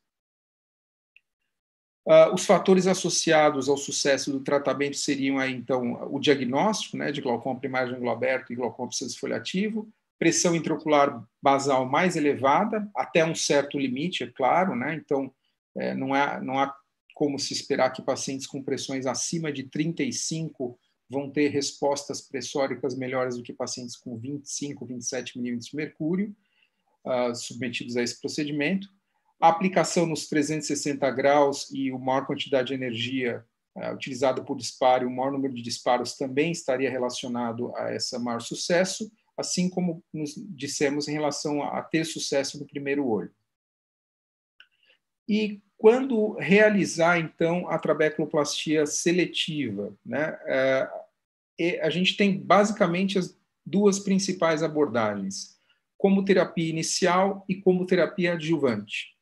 Os fatores associados ao sucesso do tratamento seriam aí, então, o diagnóstico, né, de glaucoma primário de ângulo aberto e glaucoma pseudodesfoliativo, pressão intraocular basal mais elevada, até um certo limite, é claro, né? Então, não há como se esperar que pacientes com pressões acima de 35 vão ter respostas pressóricas melhores do que pacientes com 25, 27 milímetros de mercúrio, submetidos a esse procedimento. A aplicação nos 360 graus e a maior quantidade de energia utilizada por disparo, o maior número de disparos também estaria relacionado a esse maior sucesso, assim como nos dissemos em relação a ter sucesso no primeiro olho. E quando realizar, então, a trabeculoplastia seletiva, né, a gente tem basicamente as duas principais abordagens, como terapia inicial e como terapia adjuvante.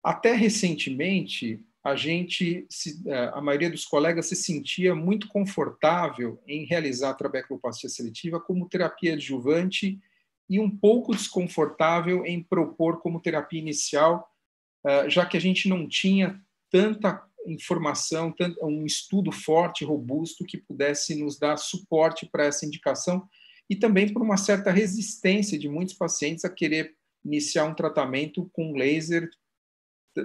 Até recentemente, a maioria dos colegas se sentia muito confortável em realizar a trabeculoplastia seletiva como terapia adjuvante e um pouco desconfortável em propor como terapia inicial, já que a gente não tinha tanta informação, um estudo forte, robusto, que pudesse nos dar suporte para essa indicação, e também por uma certa resistência de muitos pacientes a querer iniciar um tratamento com laser,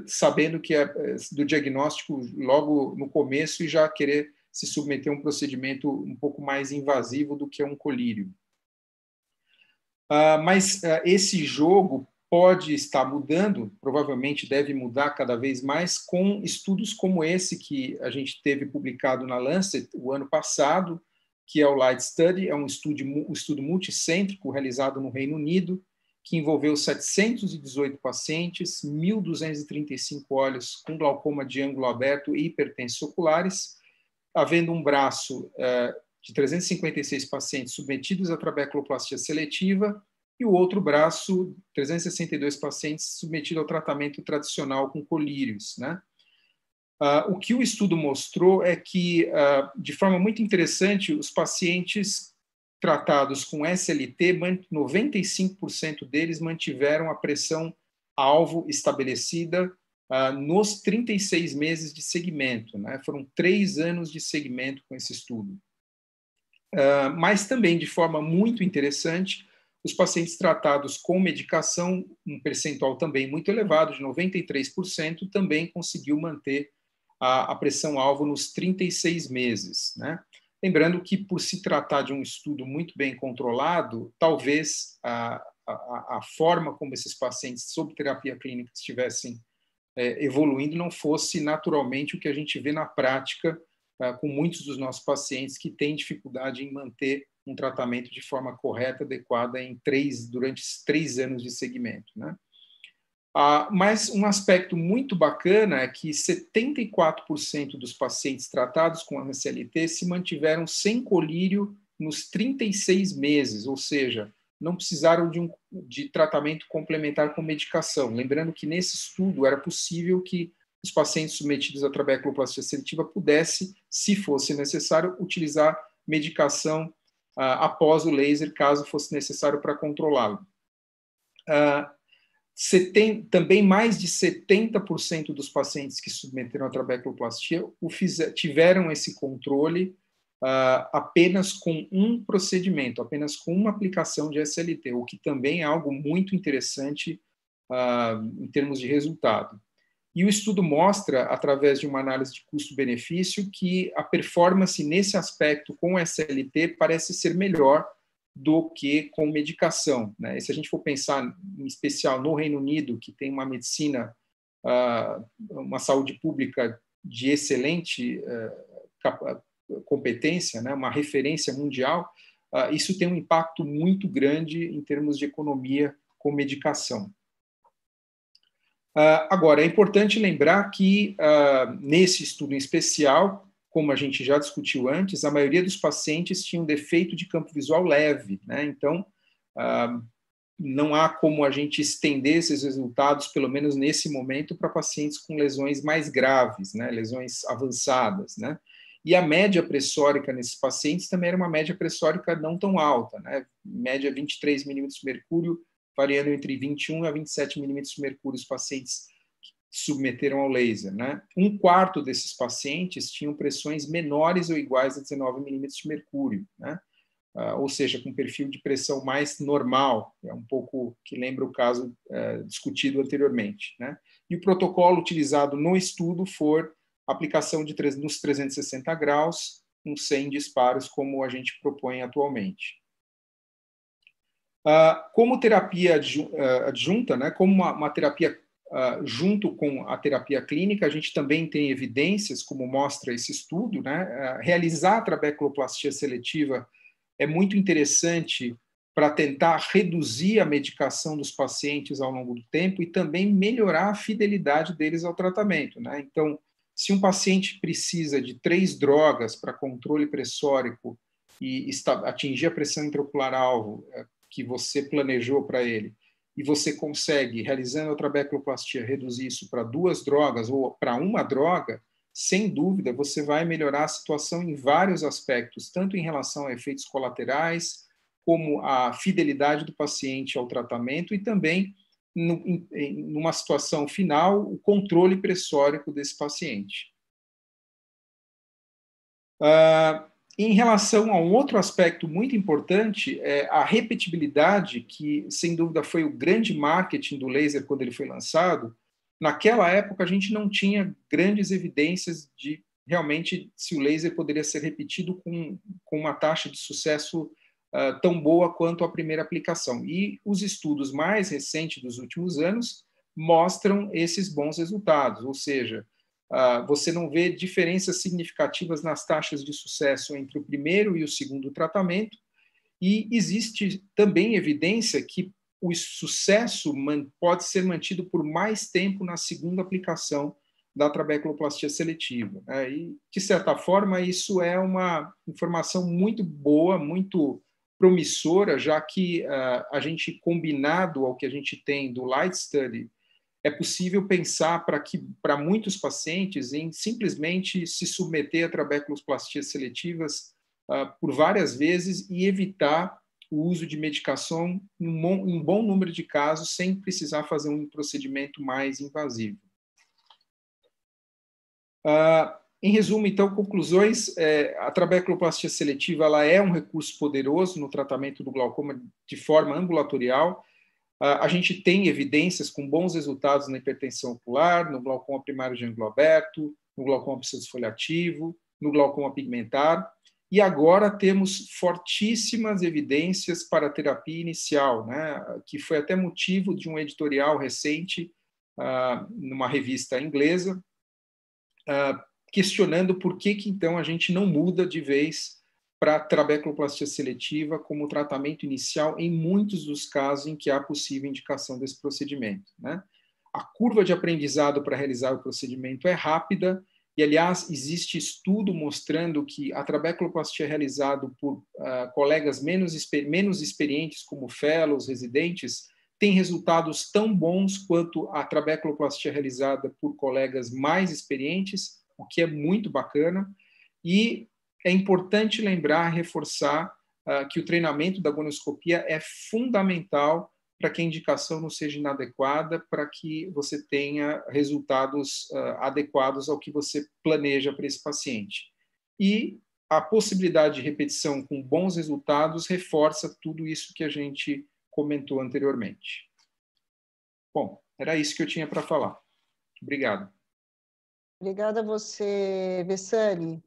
sabendo que é do diagnóstico logo no começo e já querer se submeter a um procedimento um pouco mais invasivo do que um colírio. Mas esse jogo pode estar mudando, provavelmente deve mudar cada vez mais, com estudos como esse que a gente teve publicado na Lancet o ano passado, que é o Light Study, é um estudo multicêntrico realizado no Reino Unido, que envolveu 718 pacientes, 1.235 olhos com glaucoma de ângulo aberto e hipertensos oculares, havendo um braço de 356 pacientes submetidos à trabeculoplastia seletiva e o outro braço, 362 pacientes submetidos ao tratamento tradicional com colírios, né? O que o estudo mostrou é que, de forma muito interessante, os pacientes tratados com SLT, 95% deles mantiveram a pressão-alvo estabelecida nos 36 meses de segmento, né? Foram 3 anos de segmento com esse estudo. Mas também, de forma muito interessante, os pacientes tratados com medicação, um percentual também muito elevado, de 93%, também conseguiu manter a pressão-alvo nos 36 meses, né? Lembrando que, por se tratar de um estudo muito bem controlado, talvez a forma como esses pacientes sob terapia clínica estivessem evoluindo não fosse naturalmente o que a gente vê na prática com muitos dos nossos pacientes que têm dificuldade em manter um tratamento de forma correta, adequada, durante 3 anos de segmento, né? Mas um aspecto muito bacana é que 74% dos pacientes tratados com SLT se mantiveram sem colírio nos 36 meses, ou seja, não precisaram de tratamento complementar com medicação. Lembrando que nesse estudo era possível que os pacientes submetidos à trabeculoplastia seletiva pudessem, se fosse necessário, utilizar medicação após o laser, caso fosse necessário para controlá-lo. Também mais de 70% dos pacientes que submeteram a trabeculoplastia tiveram esse controle apenas com um procedimento, apenas com uma aplicação de SLT, o que também é algo muito interessante em termos de resultado. E o estudo mostra, através de uma análise de custo-benefício, que a performance nesse aspecto com SLT parece ser melhor do que com medicação, né? E se a gente for pensar, em especial, no Reino Unido, que tem uma medicina, uma saúde pública de excelente competência, né? Uma referência mundial, isso tem um impacto muito grande em termos de economia com medicação. Agora, é importante lembrar que, nesse estudo em especial, como a gente já discutiu antes, a maioria dos pacientes tinha um defeito de campo visual leve, né? Então, não há como a gente estender esses resultados, pelo menos nesse momento, para pacientes com lesões mais graves, né? Lesões avançadas, né? E a média pressórica nesses pacientes também era uma média pressórica não tão alta, né? Média 23 milímetros de mercúrio, variando entre 21 a 27 milímetros de mercúrio os pacientes submeteram ao laser, né? 1/4 desses pacientes tinham pressões menores ou iguais a 19 milímetros de mercúrio, né? Ou seja, com perfil de pressão mais normal, é um pouco que lembra o caso discutido anteriormente, né? E o protocolo utilizado no estudo foi aplicação nos 360 graus, com 100 disparos, como a gente propõe atualmente. Como terapia adjunta, né? Como uma terapia junto com a terapia clínica, a gente também tem evidências, como mostra esse estudo, né? Realizar a trabeculoplastia seletiva é muito interessante para tentar reduzir a medicação dos pacientes ao longo do tempo e também melhorar a fidelidade deles ao tratamento, né? Então, se um paciente precisa de 3 drogas para controle pressórico e atingir a pressão intraocular-alvo que você planejou para ele, e você consegue, realizando a trabeculoplastia, reduzir isso para 2 drogas ou para 1 droga, sem dúvida, você vai melhorar a situação em vários aspectos, tanto em relação a efeitos colaterais, como a fidelidade do paciente ao tratamento e também, numa situação final, o controle pressórico desse paciente. Em relação a um outro aspecto muito importante, é a repetibilidade, que, sem dúvida, foi o grande marketing do laser quando ele foi lançado. Naquela época, a gente não tinha grandes evidências de, realmente, se o laser poderia ser repetido com uma taxa de sucesso tão boa quanto a primeira aplicação. E os estudos mais recentes dos últimos anos mostram esses bons resultados, ou seja, você não vê diferenças significativas nas taxas de sucesso entre o primeiro e o segundo tratamento, e existe também evidência que o sucesso pode ser mantido por mais tempo na segunda aplicação da trabeculoplastia seletiva. E, de certa forma, isso é uma informação muito boa, muito promissora, já que a gente, combinado ao que a gente tem do Light Study, é possível pensar para muitos pacientes em simplesmente se submeter a trabeculoplastias seletivas por várias vezes e evitar o uso de medicação em um bom número de casos, sem precisar fazer um procedimento mais invasivo. Em resumo, então, conclusões, a trabeculoplastia seletiva ela é um recurso poderoso no tratamento do glaucoma de forma ambulatorial. A gente tem evidências com bons resultados na hipertensão ocular, no glaucoma primário de ângulo aberto, no glaucoma pseudofoliativo, no glaucoma pigmentar, e agora temos fortíssimas evidências para a terapia inicial, né, que foi até motivo de um editorial recente numa revista inglesa, questionando por que então a gente não muda de vez para a trabeculoplastia seletiva como tratamento inicial em muitos dos casos em que há possível indicação desse procedimento, né? A curva de aprendizado para realizar o procedimento é rápida e, aliás, existe estudo mostrando que a trabeculoplastia realizada por colegas menos experientes, como fellows, residentes, tem resultados tão bons quanto a trabeculoplastia realizada por colegas mais experientes, o que é muito bacana. E é importante lembrar, reforçar que o treinamento da gonoscopia é fundamental para que a indicação não seja inadequada, para que você tenha resultados adequados ao que você planeja para esse paciente. E a possibilidade de repetição com bons resultados reforça tudo isso que a gente comentou anteriormente. Bom, era isso que eu tinha para falar. Obrigado. Obrigada a você, Vessani.